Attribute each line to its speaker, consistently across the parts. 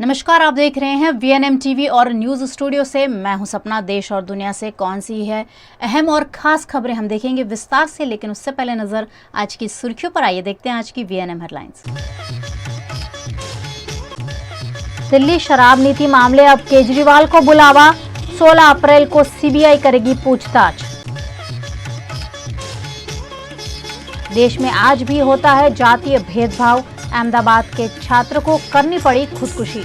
Speaker 1: नमस्कार, आप देख रहे हैं वीएनएम टीवी और न्यूज स्टूडियो से मैं हूं सपना। देश और दुनिया से कौन सी है अहम और खास खबरें हम देखेंगे विस्तार से, लेकिन उससे पहले नजर आज की सुर्खियों पर। आइए देखते हैं आज की वीएनएम हेडलाइंस। दिल्ली शराब नीति मामले, अब केजरीवाल को बुलावा, 16 अप्रैल को सीबीआई करेगी पूछताछ। देश में आज भी होता है जातीय भेदभाव, अहमदाबाद के छात्र को करनी पड़ी खुदकुशी।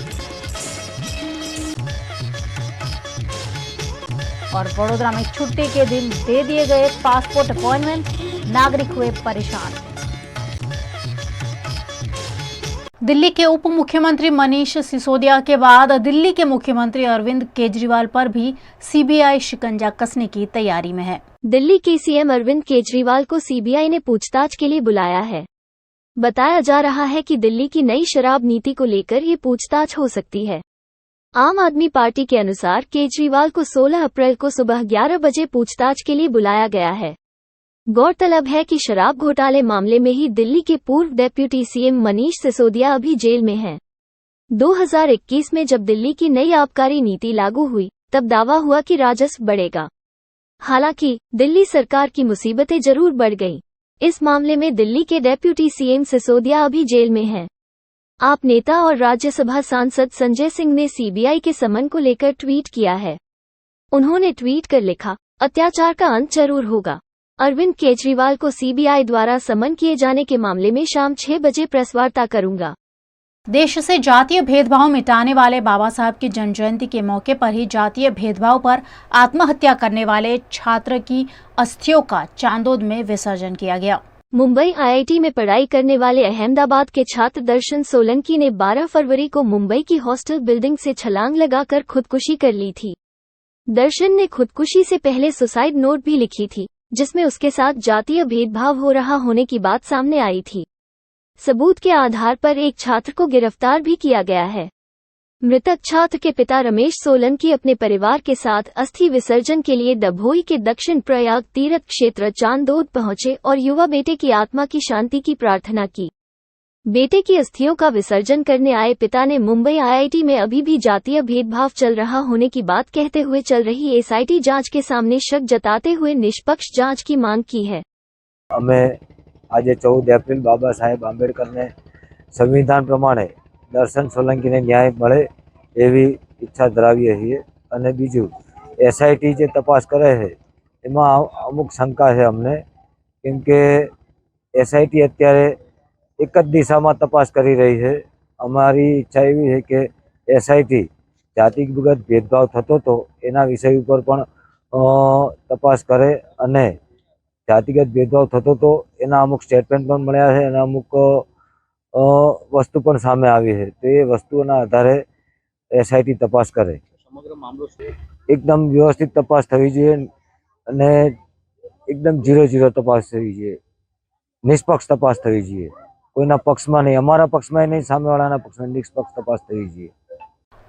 Speaker 1: और वडोदरा में छुट्टी के दिन दे दिए गए पासपोर्ट अपॉइंटमेंट, नागरिक हुए परेशान। दिल्ली के उप मुख्यमंत्री मनीष सिसोदिया के बाद दिल्ली के मुख्यमंत्री अरविंद केजरीवाल पर भी सीबीआई शिकंजा कसने की तैयारी में है।
Speaker 2: दिल्ली के सीएम अरविंद केजरीवाल को सीबीआई ने पूछताछ के लिए बुलाया है। बताया जा रहा है कि दिल्ली की नई शराब नीति को लेकर ये पूछताछ हो सकती है। आम आदमी पार्टी के अनुसार केजरीवाल को 16 अप्रैल को सुबह 11 बजे पूछताछ के लिए बुलाया गया है। गौरतलब है कि शराब घोटाले मामले में ही दिल्ली के पूर्व डेप्यूटी सीएम मनीष सिसोदिया अभी जेल में हैं। 2021 में जब दिल्ली की नई आबकारी नीति लागू हुई, तब दावा हुआ कि राजस्व बढ़ेगा। हालांकि दिल्ली सरकार की मुसीबतें जरूर बढ़ गईं। इस मामले में दिल्ली के डेप्यूटी सीएम सिसोदिया अभी जेल में हैं। आप नेता और राज्यसभा सांसद संजय सिंह ने सीबीआई के समन को लेकर ट्वीट किया है। उन्होंने ट्वीट कर लिखा, अत्याचार का अंत जरूर होगा। अरविंद केजरीवाल को सीबीआई द्वारा समन किए जाने के मामले में शाम 6 बजे प्रेस वार्ता करूंगा।
Speaker 1: देश से जातीय भेदभाव मिटाने वाले बाबा साहब की जन्म जयंती के मौके पर ही जातीय भेदभाव पर आत्महत्या करने वाले छात्र की अस्थियों का चांदोद में विसर्जन किया गया।
Speaker 2: मुंबई आईआईटी में पढ़ाई करने वाले अहमदाबाद के छात्र दर्शन सोलंकी ने 12 फरवरी को मुंबई की हॉस्टल बिल्डिंग से छलांग लगाकर खुदकुशी कर ली थी। दर्शन ने खुदकुशी से पहले सुसाइड नोट भी लिखी थी, जिसमें उसके साथ जातीय भेदभाव हो रहा होने की बात सामने आई थी। सबूत के आधार पर एक छात्र को गिरफ्तार भी किया गया है। मृतक छात्र के पिता रमेश सोलंकी अपने परिवार के साथ अस्थि विसर्जन के लिए डभोई के दक्षिण प्रयाग तीर्थ क्षेत्र चांदोद पहुंचे और युवा बेटे की आत्मा की शांति की प्रार्थना की। बेटे की अस्थियों का विसर्जन करने आए पिता ने मुंबई आईआईटी में अभी भी जातीय भेदभाव चल रहा होने की बात कहते हुए चल रही एसआईटी जांच के सामने शक जताते हुए निष्पक्ष जांच की मांग की है।
Speaker 3: आज 14 एप्रिल बाबा साहेब आंबेडकर ने संविधान प्रमाणे दर्शन सोलंकी ने न्याय મળે એવી ઈચ્છા ધરાવીએ છીએ। અને બીજું એસઆઈટી જે તપાસ કરે છે એમાં અમુક શંકા છે અમને, કેમ કે એસઆઈટી અત્યારે એક જ દિશામાં તપાસ કરી રહી છે। અમારી ઈચ્છા એવી છે કે એસઆઈટી જાતિગત ભેદભાવ થતો હતો એના વિષય ઉપર પણ તપાસ કરે અને જાતિગત ભેદભાવ થતો હતો એના અમુક સ્ટેટમેન્ટ પણ મળ્યા છે અને અમુક વસ્તુ પણ સામે આવી છે, તો એ વસ્તુઓના આધારે એસઆઈટી તપાસ કરે। સમગ્ર મામલો એકદમ વ્યવસ્થિત તપાસ થવી જોઈએ અને એકદમ 0-0 તપાસ થવી જોઈએ, નિષ્પક્ષ તપાસ થવી જોઈએ, કોઈના પક્ષમાં નહીં, અમારા પક્ષમાં નહીં, સામેવાળાના પક્ષમાં નિષ્પક્ષ તપાસ થવી જોઈએ।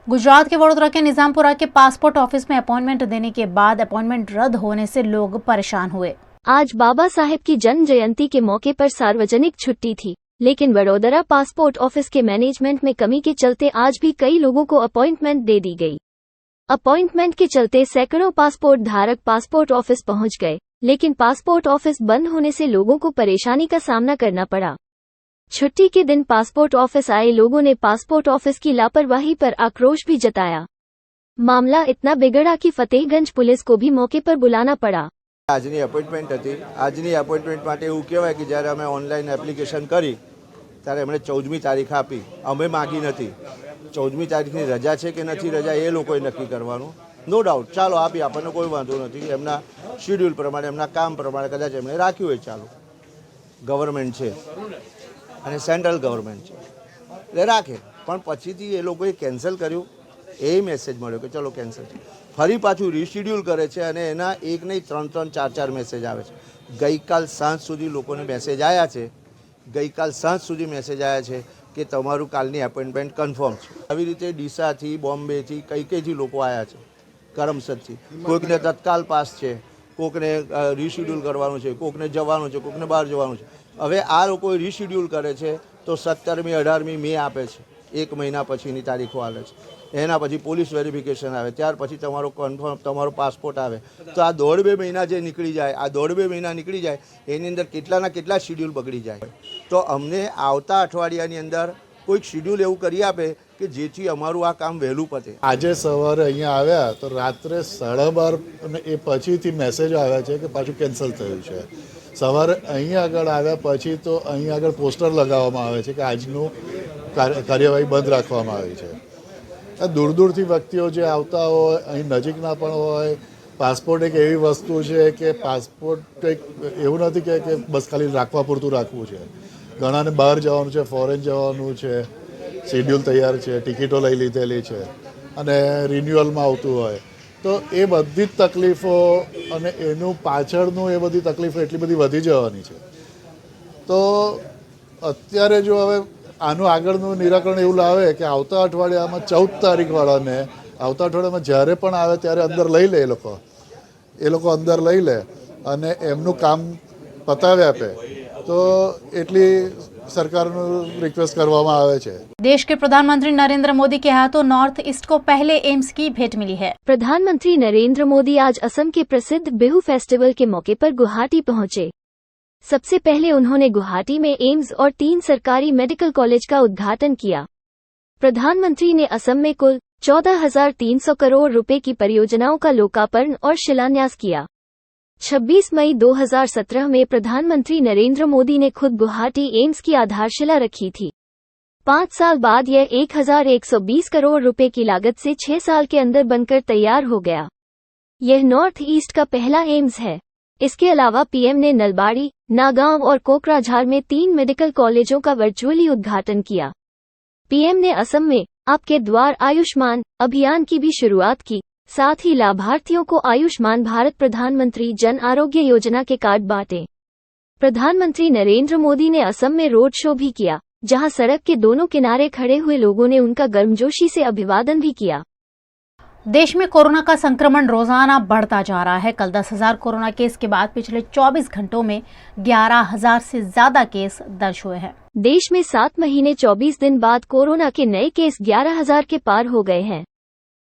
Speaker 1: गुजरात के वडोदरा के निजामपुरा के पासपोर्ट ऑफिस में अपॉइंटमेंट देने के बाद अपॉइंटमेंट रद्द होने से लोग परेशान हुए।
Speaker 2: आज बाबा साहेब की जन्म जयंती के मौके पर सार्वजनिक छुट्टी थी, लेकिन वडोदरा पासपोर्ट ऑफिस के मैनेजमेंट में कमी के चलते आज भी कई लोगों को अपॉइंटमेंट दे दी गई। अपॉइंटमेंट के चलते सैकड़ों पासपोर्ट धारक पासपोर्ट ऑफिस पहुंच गए, लेकिन पासपोर्ट ऑफिस बंद होने से लोगों को परेशानी का सामना करना पड़ा। छुट्टी के दिन पासपोर्ट ऑफिस आए लोगों ने पासपोर्ट ऑफिस की लापरवाही पर आक्रोश भी जताया। मामला इतना बिगड़ा कि फतेहगंज पुलिस को भी मौके पर बुलाना पड़ा।
Speaker 4: આજની અપોઇન્ટમેન્ટ હતી। આજની અપોઇન્ટમેન્ટ માટે એવું કહેવાય કે જ્યારે અમે ઓનલાઈન એપ્લિકેશન કરી ત્યારે એમણે 14મી તારીખ આપી, અમે માગી નથી। 14મી તારીખની રજા છે કે નથી રજા એ લોકોએ નક્કી કરવાનું। નો ડાઉટ, ચાલો આપી, આપણને કોઈ વાંધો નથી। એમના શેડ્યુલ પ્રમાણે, એમના કામ પ્રમાણે કદાચ એમણે રાખ્યું હોય, ચાલો, ગવર્મેન્ટ છે અને સેન્ટ્રલ ગવર્મેન્ટ છે એટલે રાખે। પણ પછીથી એ લોકોએ કેન્સલ કર્યું, એ મેસેજ મળ્યો કે ચલો કેન્સલ છે। ફરી પાછું રીશેડ્યુલ કરે છે અને એના એક નહીં 3-3, 4-4 મેસેજ આવે છે। ગઈકાલ સાંજ સુધી લોકોને મેસેજ આવ્યા છે, ગઈકાલ સાંજ સુધી મેસેજ આવ્યા છે કે તમારું કાલની એપોઇન્ટમેન્ટ કન્ફર્મ છે। આવી રીતે ડીસાથી, બોમ્બેથી, કઈથી લોકો આવ્યા છે, કરમસદથી। કોઈકને તત્કાલ પાસ છે, કોઈકને રીશેડ્યુલ કરવાનું છે, કોઈકને જવાનું છે, કોઈકને બહાર જવાનું છે। હવે આ લોકો રીશેડ્યુલ કરે છે તો 17મી 18મી મે આપે છે, 1 મહિના પછીની તારીખો આવે છે. એના પછી પોલીસ વેરિફિકેશન આવે, ત્યાર પછી તમારો કન્ફર્મ તમારો પાસપોર્ટ આવે. તો આ 1.5-2 મહિના જે નીકળી જાય, આ 1.5-2 મહિના નીકળી જાય, એની અંદર કેટલાના કેટલા શિડ્યુલ બગડી જાય. તો અમને આવતા અઠવાડિયાની અંદર કોઈક શિડ્યુલ એવું કરી આપે કે જેથી અમારું આ કામ વહેલું પતે.
Speaker 5: આજે સવારે અહીંયા આવ્યા તો રાત્રે 12:30 અને એ પછીથી મેસેજ આવ્યા છે કે પાછું કેન્સલ થયું છે. સવારે અહીંયા આગળ આવ્યા પછી તો અહીંયા આગળ પોસ્ટર લગાવવામાં આવે છે કે આજનું કાર્યવાહી બંધ રાખવામાં આવી છે. દૂર દૂરથી વ્યક્તિઓ જે આવતા હોય, અહીં નજીકના પણ હોય. પાસપોર્ટ એક એવી વસ્તુ છે કે પાસપોર્ટ એક એવું નથી કે બસ ખાલી રાખવા પૂરતું રાખવું છે. ઘણાને બહાર જવાનું છે, ફોરેન જવાનું છે, શેડ્યુલ તૈયાર છે, ટિકિટો લઈ લીધેલી છે અને રિન્યુઅલમાં આવતું હોય તો એ બધી જ તકલીફો અને એનું પાછળનું એ બધી તકલીફો એટલી બધી વધી જવાની છે. તો અત્યારે જો હવે આનું આગળનું નિરાકરણ એવું લાવે કે આવતા અઠવાડિયામાં 14 તારીખવાળાને આવતા અઠવાડિયામાં જ્યારે પણ આવે ત્યારે અંદર લઈ લે, એ લોકો અંદર લઈ લે અને એમનું કામ પતાવી આપે તો એટલી सरकार रिक्वेस्ट करवामा आवे छे।
Speaker 1: देश के प्रधानमंत्री नरेंद्र मोदी के हाथों नॉर्थ ईस्ट को पहले एम्स की भेंट मिली है।
Speaker 2: प्रधानमंत्री नरेंद्र मोदी आज असम के प्रसिद्ध बिहू फेस्टिवल के मौके पर गुवाहाटी पहुंचे। सबसे पहले उन्होंने गुवाहाटी में एम्स और 3 सरकारी मेडिकल कॉलेज का उद्घाटन किया। प्रधानमंत्री ने असम में कुल 14,300 करोड़ रुपए की परियोजनाओं का लोकार्पण और शिलान्यास किया। 26 मई 2017 में प्रधानमंत्री नरेंद्र मोदी ने खुद गुवाहाटी एम्स की आधारशिला रखी थी। 5 साल बाद यह 1,120 करोड़ रुपए की लागत से 6 साल के अंदर बनकर तैयार हो गया। यह नॉर्थ ईस्ट का पहला एम्स है। इसके अलावा पीएम ने नलबाड़ी, नागांव और कोकराझार में 3 मेडिकल कॉलेजों का वर्चुअली उद्घाटन किया। पीएम ने असम में आपके द्वार आयुष्मान अभियान की भी शुरुआत की। साथ ही लाभार्थियों को आयुष्मान भारत प्रधानमंत्री जन आरोग्य योजना के कार्ड बांटे। प्रधानमंत्री नरेंद्र मोदी ने असम में रोड शो भी किया, जहां सड़क के दोनों किनारे खड़े हुए लोगों ने उनका गर्मजोशी से अभिवादन भी किया।
Speaker 1: देश में कोरोना का संक्रमण रोजाना बढ़ता जा रहा है। कल 10,000 कोरोना केस के बाद पिछले 24 घंटों में 11,000 से ज्यादा केस दर्ज हुए हैं।
Speaker 2: देश में 7 महीने 24 दिन बाद कोरोना के नए केस 11,000 के पार हो गए हैं।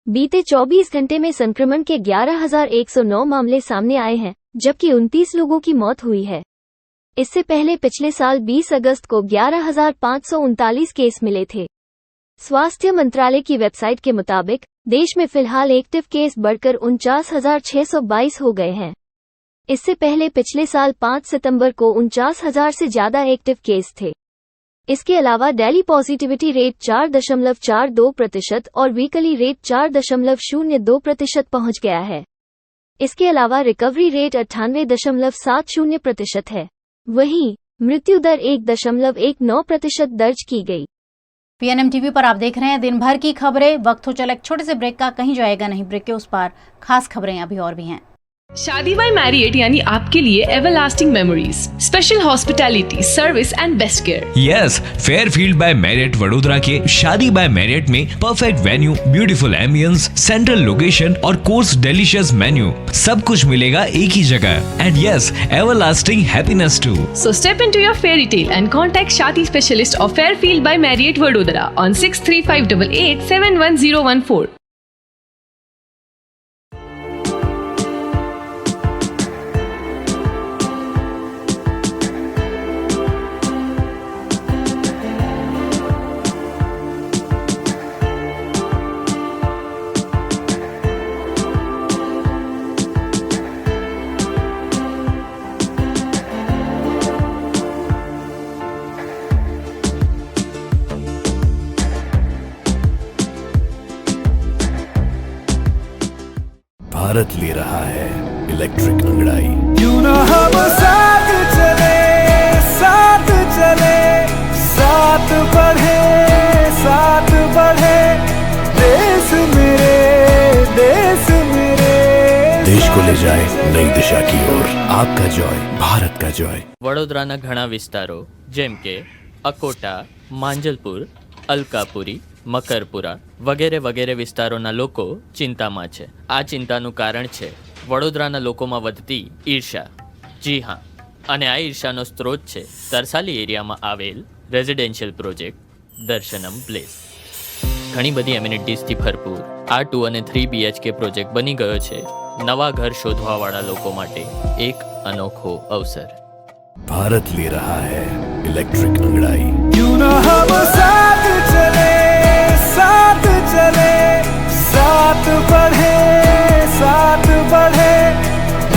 Speaker 2: बीते 24 घंटे में संक्रमण के 11,109 मामले सामने आए हैं, जबकि 29 लोगों की मौत हुई है। इससे पहले पिछले साल 20 अगस्त को 11,539 केस मिले थे। स्वास्थ्य मंत्रालय की वेबसाइट के मुताबिक देश में फिलहाल एक्टिव केस बढ़कर 49,622 हो गए हैं। इससे पहले पिछले साल 5 सितंबर को 49,000 से ज्यादा एक्टिव केस थे। इसके अलावा डेली पॉजिटिविटी रेट 4.42% और वीकली रेट 4.02% पहुंच गया है। इसके अलावा रिकवरी रेट 98.70% है। वहीं मृत्यु दर 1.19% दर्ज की गई।
Speaker 1: पीएनएम टीवी पर आप देख रहे हैं दिन भर की खबरें। वक्त हो चला एक छोटे से ब्रेक का, कहीं जाएगा नहीं। ब्रेक के उस पार खास खबरें अभी और भी हैं।
Speaker 6: शादी बाय मैरियट यानी आपके लिए everlasting memories, special hospitality, service and best care.
Speaker 7: Yes, Fairfield by Marriott Vadodara के शादी बाय मैरियट में perfect venue, beautiful ambience, central location और कोर्स डिलीशियस मेन्यू, सब कुछ मिलेगा एक ही जगह। And yes, everlasting happiness too.
Speaker 6: So step into your fairy tale and contact Shadi specialist of Fairfield by Marriott Vadodara on 63588 71014.
Speaker 8: Bharat ले रहा है इलेक्ट्रिक अंगड़ाई।
Speaker 9: क्यों ना हम साथ चले, साथ चले, साथ बढ़े, साथ बढ़े, देश मेरे, देश मेरे।
Speaker 8: देश को ले जाए नई दिशा की ओर। आपका जॉय, भारत का जॉय।
Speaker 10: વડોદરાના ઘણા વિસ્તારો જેમ કે અકોટા, માંજલપુર, અલકાપુરી, મકરપુરા વગેરે વગેરે વિસ્તારોના લોકો ચિંતામાં છે। આ ચિંતાનું કારણ છે વડોદરાના લોકોમાં વધતી ઈર્ષા। જી હા, અને આ ઈર્ષાનો સ્ત્રોત છે તરસાલી એરિયામાં આવેલ રેઝિડેન્શિયલ પ્રોજેક્ટ દર્શનમ પ્લેસ। ઘણી બધી એમિનિટીઝથી ભરપૂર આ 2 અને 3 BHK પ્રોજેક્ટ બની ગયો છે નવા ઘર શોધવાવાળા લોકો માટે એક અનોખો અવસર.
Speaker 8: भारत ले रहा है इलेक्ट्रिक अंगड़ाई.
Speaker 9: क्यों ना हम साथ चले साथ बढ़े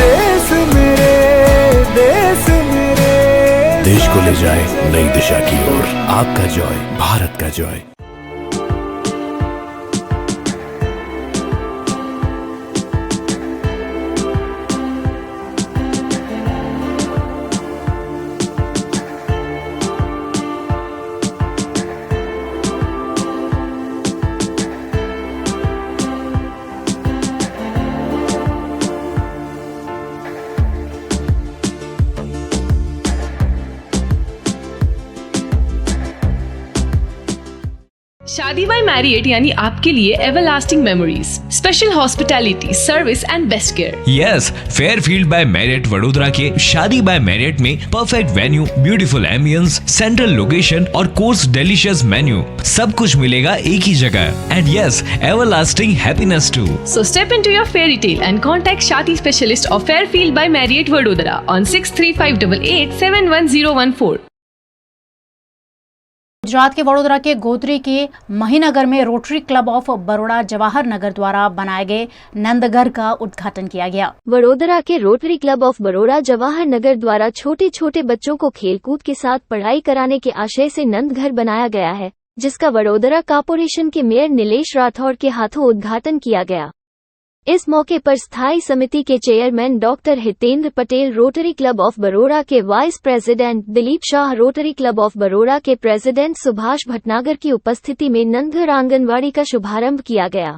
Speaker 9: देश मेरे
Speaker 8: देश को ले जाए नई दिशा की ओर. आपका जॉय भारत का जॉय.
Speaker 6: शादी बाय मैरिएट यानी आपके लिए everlasting memories, special hospitality, service and best care.
Speaker 7: Yes, Fairfield by Marriott Vadodara के शादी बाय मैरियट में perfect venue, beautiful ambience, central location और कोर्स डेलिशियस मेन्यू सब कुछ मिलेगा एक ही जगह. And yes, everlasting happiness too.
Speaker 6: So step into your fairy tale and contact Shadi specialist of Fairfield by Marriott Vadodara on 6358 71014.
Speaker 1: Gujarat के वडोदरा के गोत्री के महीनगर में rotary club of Baroda Jawahar Nagar द्वारा बनाए गए नंदघर का उद्घाटन किया गया.
Speaker 2: वडोदरा के rotary club of Baroda Jawahar Nagar द्वारा छोटे छोटे बच्चों को खेलकूद के साथ पढ़ाई कराने के आशय से नंदघर बनाया गया है, जिसका वडोदरा कॉर्पोरेशन के मेयर नीलेश राठौड़ के हाथों उद्घाटन किया गया. इस मौके पर स्थायी समिति के chairman doctor Hitendra Patel, rotary club of Baroda के vice president Dilip Shah, rotary club of Baroda के प्रेसिडेंट सुभाष भटनागर की उपस्थिति में नंदघर आंगनवाड़ी का शुभारंभ किया गया.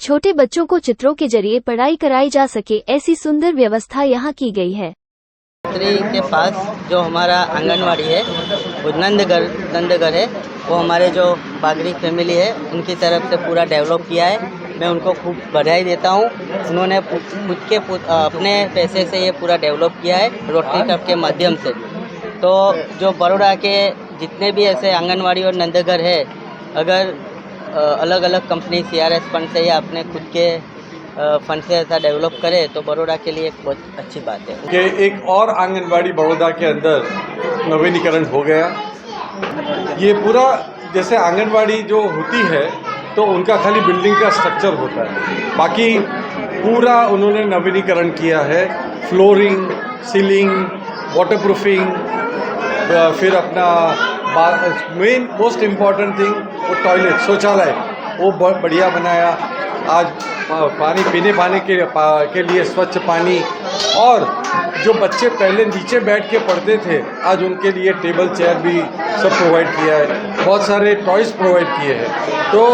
Speaker 2: छोटे बच्चों को चित्रों के जरिए पढ़ाई कराई जा सके, ऐसी सुंदर व्यवस्था यहाँ की गई है.
Speaker 11: के पास जो हमारा आंगनवाड़ी है वो नंदघर है, वो हमारे जो बागरी फैमिली है उनकी तरफ से पूरा डेवलप किया है. मैं उनको खूब बधाई देता हूँ. उन्होंने अपने पैसे से ये पूरा डेवलप किया है रोटरी क्लब के माध्यम से. तो जो बड़ौदा के जितने भी ऐसे आंगनवाड़ी और नंदघर है, अगर अलग अलग कंपनी CRS फंड से या अपने खुद के फंड से ऐसा डेवलप करे तो बड़ौदा के लिए एक बहुत अच्छी बात है
Speaker 12: कि एक और आंगनवाड़ी बड़ौदा के अंदर नवीनीकरण हो गया. ये पूरा जैसे आंगनवाड़ी जो होती है तो उनका खाली बिल्डिंग का स्ट्रक्चर होता है, बाकी पूरा उन्होंने नवीनीकरण किया है. फ्लोरिंग, सीलिंग, वाटरप्रूफिंग, फिर अपना मेन मोस्ट इम्पॉर्टेंट थिंग वो टॉयलेट, शौचालय वो बढ़िया बनाया. आज पानी पीने पानी के लिए स्वच्छ पानी, और जो बच्चे पहले नीचे बैठ के पढ़ते थे आज उनके लिए टेबल चेयर भी सब प्रोवाइड किया है. बहुत सारे टॉयज़ प्रोवाइड किए हैं. तो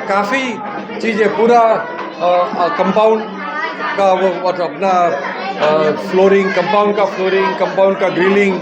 Speaker 12: काफ़ी चीज़ें पूरा कंपाउंड का वो अपना फ्लोरिंग, कंपाउंड का ग्रिलिंग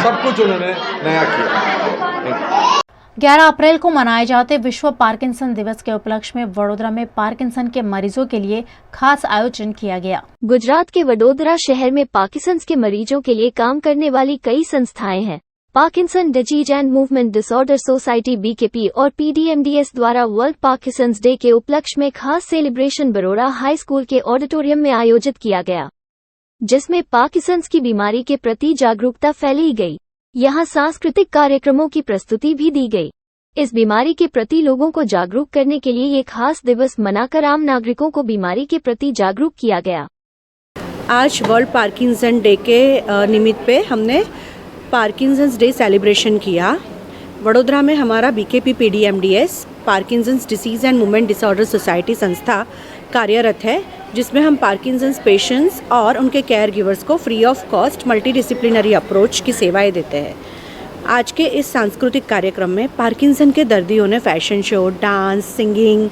Speaker 12: सब कुछ उन्होंने नया किया.
Speaker 1: 11 अप्रैल को मनाए जाते विश्व पार्किंसन दिवस के उपलक्ष्य में वडोदरा में पार्किंसन के मरीजों के लिए खास आयोजन किया गया.
Speaker 2: गुजरात के वडोदरा शहर में पार्किंसंस के मरीजों के लिए काम करने वाली कई संस्थाएं हैं. Parkinson disease and movement disorder society BKP और PDMDS द्वारा वर्ल्ड पार्किंसंस डे के उपलक्ष्य में खास सेलिब्रेशन बड़ौदा हाई स्कूल के ऑडिटोरियम में आयोजित किया गया, जिसमें पार्किंसंस की बीमारी के प्रति जागरूकता फैलाई गई. यहाँ सांस्कृतिक कार्यक्रमों की प्रस्तुति भी दी गई. इस बीमारी के प्रति लोगों को जागरूक करने के लिए ये खास दिवस मनाकर आम नागरिकों को बीमारी के प्रति जागरूक किया गया.
Speaker 13: आज वर्ल्ड पार्किंसन डे के निमित्त पे हमने पार्किंसंस डे सेलिब्रेशन किया. वडोदरा में हमारा BKP PDMDS Parkinson's disease and movement disorder society संस्था कार्यरत है, जिसमें हम पार्किंसंस पेशेंट्स और उनके केयर गिवर्स को free of cost multidisciplinary approach की सेवाएं देते हैं. आज के इस सांस्कृतिक कार्यक्रम में पार्किंसन के दर्दियों ने फैशन शो, डांस, सिंगिंग,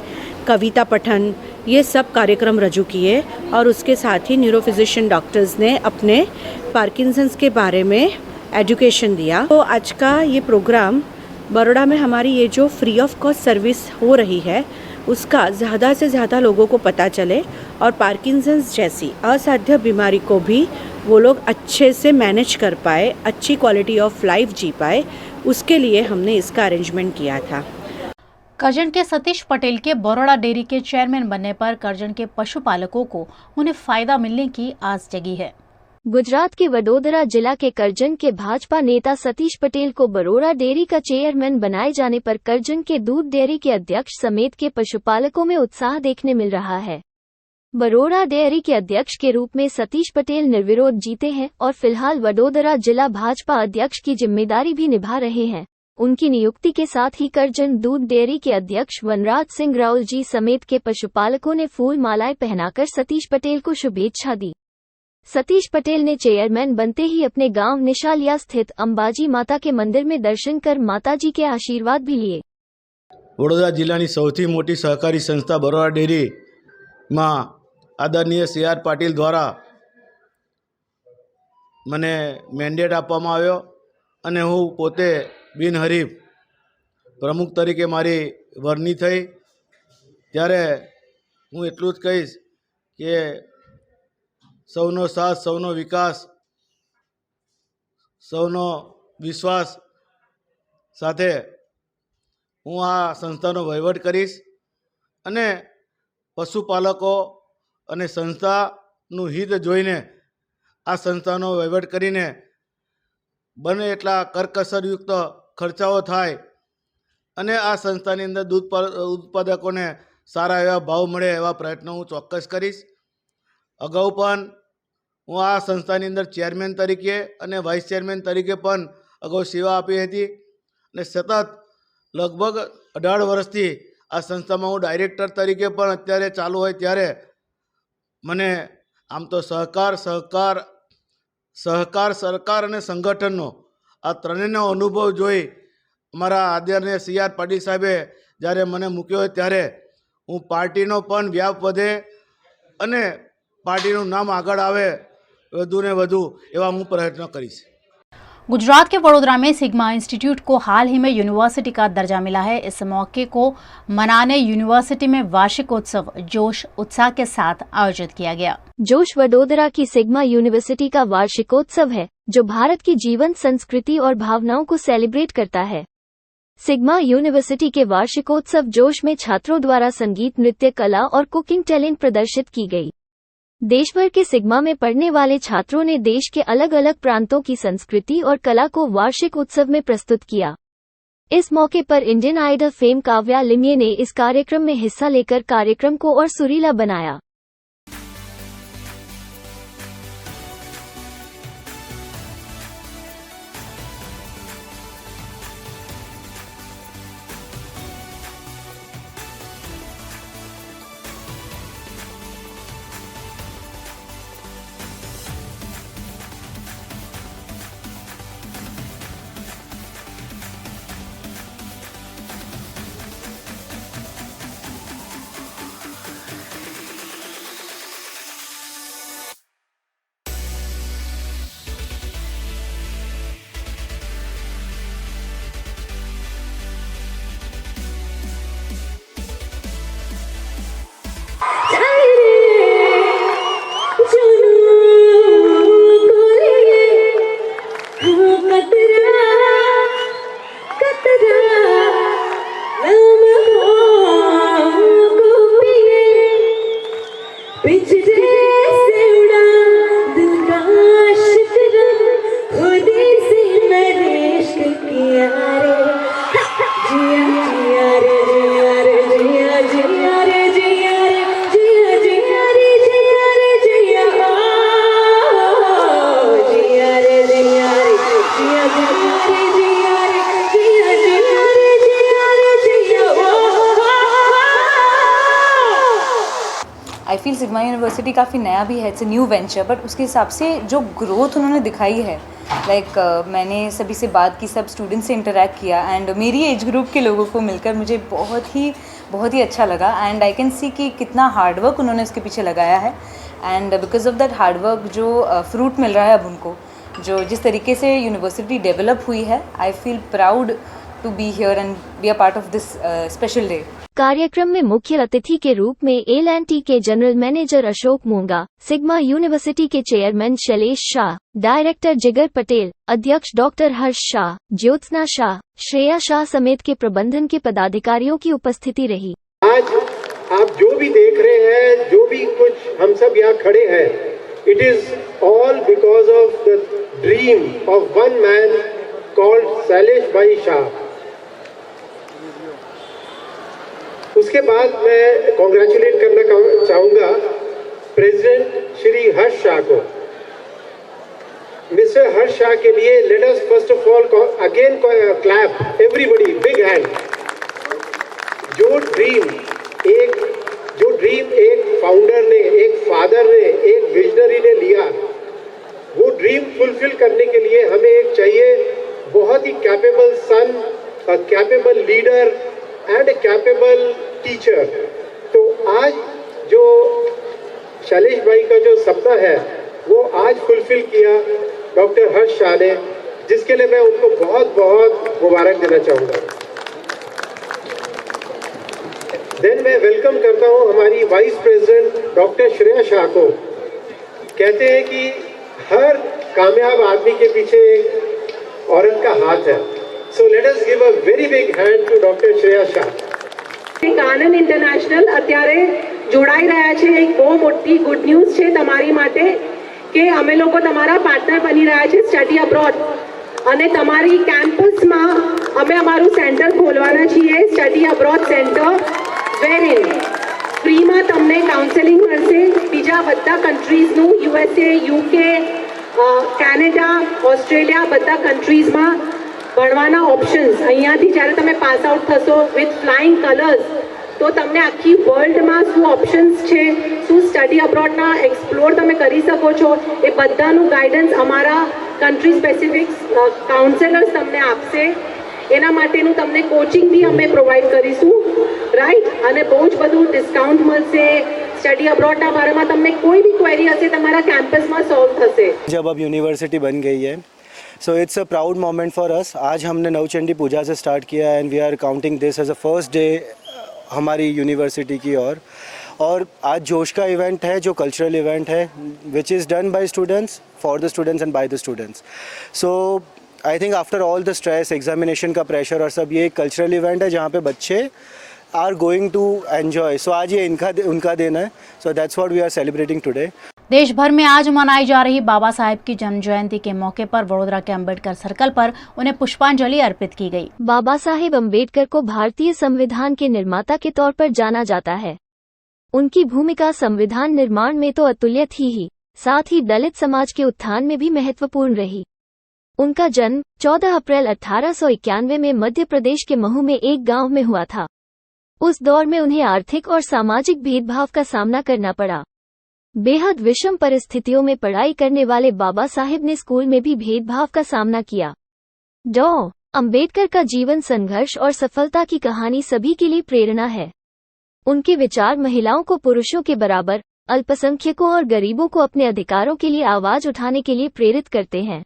Speaker 13: कविता पठन ये सब कार्यक्रम रजू किए, और उसके साथ ही न्यूरोफिजिशियन डॉक्टर्स ने अपने पार्किंसंस के बारे में एजुकेशन दिया. तो आज का ये प्रोग्राम बड़ौदा में हमारी ये जो फ्री ऑफ कॉस्ट सर्विस हो रही है उसका ज़्यादा से ज़्यादा लोगों को पता चले, और पार्किंसंस जैसी असाध्य बीमारी को भी वो लोग अच्छे से मैनेज कर पाए, अच्छी क्वालिटी ऑफ लाइफ जी पाए, उसके लिए हमने इसका अरेंजमेंट किया था.
Speaker 1: करजन के सतीश पटेल के बरोड़ा डेयरी के चेयरमैन बनने पर करजन के पशुपालकों को उन्हें फायदा मिलने की आस जगी है।
Speaker 2: गुजरात के वडोदरा जिला के करजन के भाजपा नेता सतीश पटेल को बरोड़ा डेयरी का चेयरमैन बनाए जाने पर करजन के दूध डेयरी के अध्यक्ष समेत के पशुपालकों में उत्साह देखने मिल रहा है। बरोड़ा डेयरी के अध्यक्ष के रूप में सतीश पटेल निर्विरोध जीते हैं और फिलहाल वडोदरा जिला भाजपा अध्यक्ष की जिम्मेदारी भी निभा रहे हैं। उनकी नियुक्ति के साथ ही करजन दूध डेयरी के अध्यक्ष वनराज सिंह राउल जी समेत के पशुपालकों ने फूल मालाएं पहनाकर सतीश पटेल को शुभेच्छा दी। सतीश पटेल ने चेयरमैन बनते ही अपने गांव निशालिया स्थित अंबाजी माता के मंदिर में दर्शन कर माताजी के आशीर्वाद भी लिए।
Speaker 14: वडोदरा जिल्लाની સૌથી મોટી સહકારી સંસ્થા બરોડા ડેરી માં આદરણીય CR પાટીલ દ્વારા મને મેન્ડેટ આપવામાં આવ્યો અને હું પોતે બિનહરીફ પ્રમુખ તરીકે મારી વરણી થઈ। ત્યારે હું એટલું જ કહીશ કે સૌનો સાથ, સૌનો વિકાસ, સૌનો વિશ્વાસ સાથે હું આ સંસ્થાનો વહીવટ કરીશ અને પશુપાલકો અને સંસ્થાનું હિત જોઈને આ સંસ્થાનો વહીવટ કરીને બને એટલા કરકસરયુક્ત ખર્ચાઓ થાય અને આ સંસ્થાની અંદર દૂધ ઉત્પાદકોને સારા એવા ભાવ મળે એવા પ્રયત્નો હું ચોક્કસ કરીશ। અગાઉ પણ હું આ સંસ્થાની અંદર ચેરમેન તરીકે અને વાઇસ ચેરમેન તરીકે પણ અગાઉ સેવા આપી હતી અને સતત લગભગ 18 વર્ષથી આ સંસ્થામાં હું ડાયરેક્ટર તરીકે પણ અત્યારે ચાલુ હોય ત્યારે મને આમ તો સહકાર સરકાર અને સંગઠનનો આ ત્રણેયનો અનુભવ જોઈ અમારા આદરણીય CR પાટીલ સાહેબે જ્યારે મને મૂક્યો હોય ત્યારે હું પાર્ટીનો પણ વ્યાપ વધે અને પાર્ટીનું નામ આગળ આવે વધુ ને વધુ એવા હું પ્રયત્ન કરીશ।
Speaker 1: गुजरात के वडोदरा में सिग्मा इंस्टीट्यूट को हाल ही में यूनिवर्सिटी का दर्जा मिला है। इस मौके को मनाने यूनिवर्सिटी में वार्षिकोत्सव जोश उत्साह के साथ आयोजित किया गया।
Speaker 2: जोश वडोदरा की सिग्मा यूनिवर्सिटी का वार्षिकोत्सव है जो भारत की जीवन संस्कृति और भावनाओं को सेलिब्रेट करता है। सिग्मा यूनिवर्सिटी के वार्षिकोत्सव जोश में छात्रों द्वारा संगीत, नृत्य, कला और कुकिंग टैलेंट प्रदर्शित की गई। देश भर के सिग्मा में पढ़ने वाले छात्रों ने देश के अलग अलग प्रांतों की संस्कृति और कला को वार्षिक उत्सव में प्रस्तुत किया। इस मौके पर इंडियन आइडल फेम काव्या लिम्ये ने इस कार्यक्रम में हिस्सा लेकर कार्यक्रम को और सुरीला बनाया।
Speaker 15: आई फील सिग्मा यूनिवर्सिटी काफ़ी नया भी है, it's a new venture, but उसके हिसाब से जो ग्रोथ उन्होंने दिखाई है, मैंने सभी से बात की, सब स्टूडेंट से इंटरेक्ट किया एंड मेरी एज ग्रुप के लोगों को मिलकर मुझे बहुत ही अच्छा लगा एंड आई कैन सी कि कितना हार्डवर्क उन्होंने इसके पीछे लगाया है and because of that hard work जो फ्रूट मिल रहा है अब उनको, जो जिस तरीके से यूनिवर्सिटी डेवलप हुई है, I feel proud to be here and be a part of this special day.
Speaker 2: कार्यक्रम में मुख्य अतिथि के रूप में L&T के जनरल मैनेजर अशोक मूंगा, सिग्मा यूनिवर्सिटी के चेयरमैन शैलेश शाह, डायरेक्टर जिगर पटेल, अध्यक्ष डॉक्टर हर्ष शाह, ज्योत्सना शाह, श्रेया शाह समेत के प्रबंधन के पदाधिकारियों की उपस्थिति रही।
Speaker 16: आज आप जो भी देख रहे हैं, जो भी कुछ हम सब यहाँ खड़े हैं, it is all because of the dream of one man called Shailesh भाई शाह। उसके बाद मैं कॉन्ग्रेचुलेट करना चाहूँगा प्रेसिडेंट श्री हर्ष शाह को। मिस्टर हर्ष शाह के लिए let us first of all again clap everybody, big hand. जो ड्रीम एक फाउंडर ने, एक फादर ने, एक विजनरी ने लिया, वो ड्रीम फुलफिल करने के लिए हमें एक चाहिए बहुत ही capable son, a capable leader and a capable teacher. तो आज जो शैलेश भाई का जो सपना है वो आज फुलफिल किया डॉक्टर हर्ष शाह ने, जिसके लिए मैं उनको बहुत बहुत मुबारक देना चाहूँगा। देन मैं वेलकम करता हूँ हमारी vice president doctor Shreya Shah को। कहते हैं कि हर कामयाब आदमी के पीछे एक औरत का हाथ है। So let us give a very big hand to doctor Shreya Shah.
Speaker 13: Anand international અત્યારે જોડાઈ રહ્યા છે। એક બહુ મોટી ગુડ ન્યૂઝ છે તમારી માટે કે અમે લોકો તમારા પાર્ટનર બની રહ્યા છે સ્ટડી અબ્રોડ, અને તમારી કેમ્પસમાં અમે અમારું સેન્ટર ખોલવાના છીએ, સ્ટડી અબ્રોડ સેન્ટર, વેરીન ફ્રીમાં તમને કાઉન્સેલિંગ મળશે બીજા બધા કન્ટ્રીઝનું, USA, UK, કેનેડા, ઓસ્ટ્રેલિયા, બધા કન્ટ્રીઝમાં ભણવાના ઓપ્શન્સ અહીંયાથી જ્યારે તમે પાસ આઉટ થશો વિથ ફ્લાઇંગ કલર્સ, તો તમને આખી વર્લ્ડમાં શું ઓપ્શન્સ છે, શું સ્ટડી અબ્રોડના એક્સપ્લોર તમે કરી શકો છો, એ બધાનું ગાઈડન્સ અમારા કન્ટ્રી સ્પેસિફિક કાઉન્સેલર્સ તમને આપશે। એના માટેનું તમને કોચિંગ બી અમે પ્રોવાઈડ કરીશું, રાઈટ? અને બહુ જ બધું ડિસ્કાઉન્ટ મળશે। સ્ટડી અબ્રોડના બારેમાં તમને કોઈ બી ક્વેરી હશે તમારા કેમ્પસમાં સોલ્વ થશે।
Speaker 17: जब अब यूनिवर्सिटी बन गई है, so it's a proud moment for us. आज हमने नवचंडी पूजा से स्टार्ट किया and we are counting this as a first day हमारी यूनिवर्सिटी की ओर। और आज जोश का इवेंट है जो कल्चरल इवेंट है which is done by students for the students and by the students. So I think after all the stress, examination का प्रेशर और सब, ये एक कल्चरल इवेंट है जहाँ पे बच्चे are going to enjoy. So आज ये उनका दिन है। So that's what we are celebrating today.
Speaker 1: देश भर में आज मनाई जा रही बाबा साहेब की जन्म जयंती के मौके पर वडोदरा के अम्बेडकर सर्कल पर उन्हें पुष्पांजलि अर्पित की गई।
Speaker 2: बाबा साहेब अम्बेडकर को भारतीय संविधान के निर्माता के तौर पर जाना जाता है। उनकी भूमिका संविधान निर्माण में तो अतुल्य थी ही, साथ ही दलित समाज के उत्थान में भी महत्वपूर्ण रही। उनका जन्म 14 अप्रैल 1891 में मध्य प्रदेश के महू में एक गांव में हुआ था। उस दौर में उन्हें आर्थिक और सामाजिक भेदभाव का सामना करना पड़ा। बेहद विषम परिस्थितियों में पढ़ाई करने वाले बाबा साहेब ने स्कूल में भी भेदभाव का सामना किया। डॉ. अंबेडकर का जीवन संघर्ष और सफलता की कहानी सभी के लिए प्रेरणा है। उनके विचार महिलाओं को पुरुषों के बराबर, अल्पसंख्यकों और गरीबों को अपने अधिकारों के लिए आवाज उठाने के लिए प्रेरित करते हैं।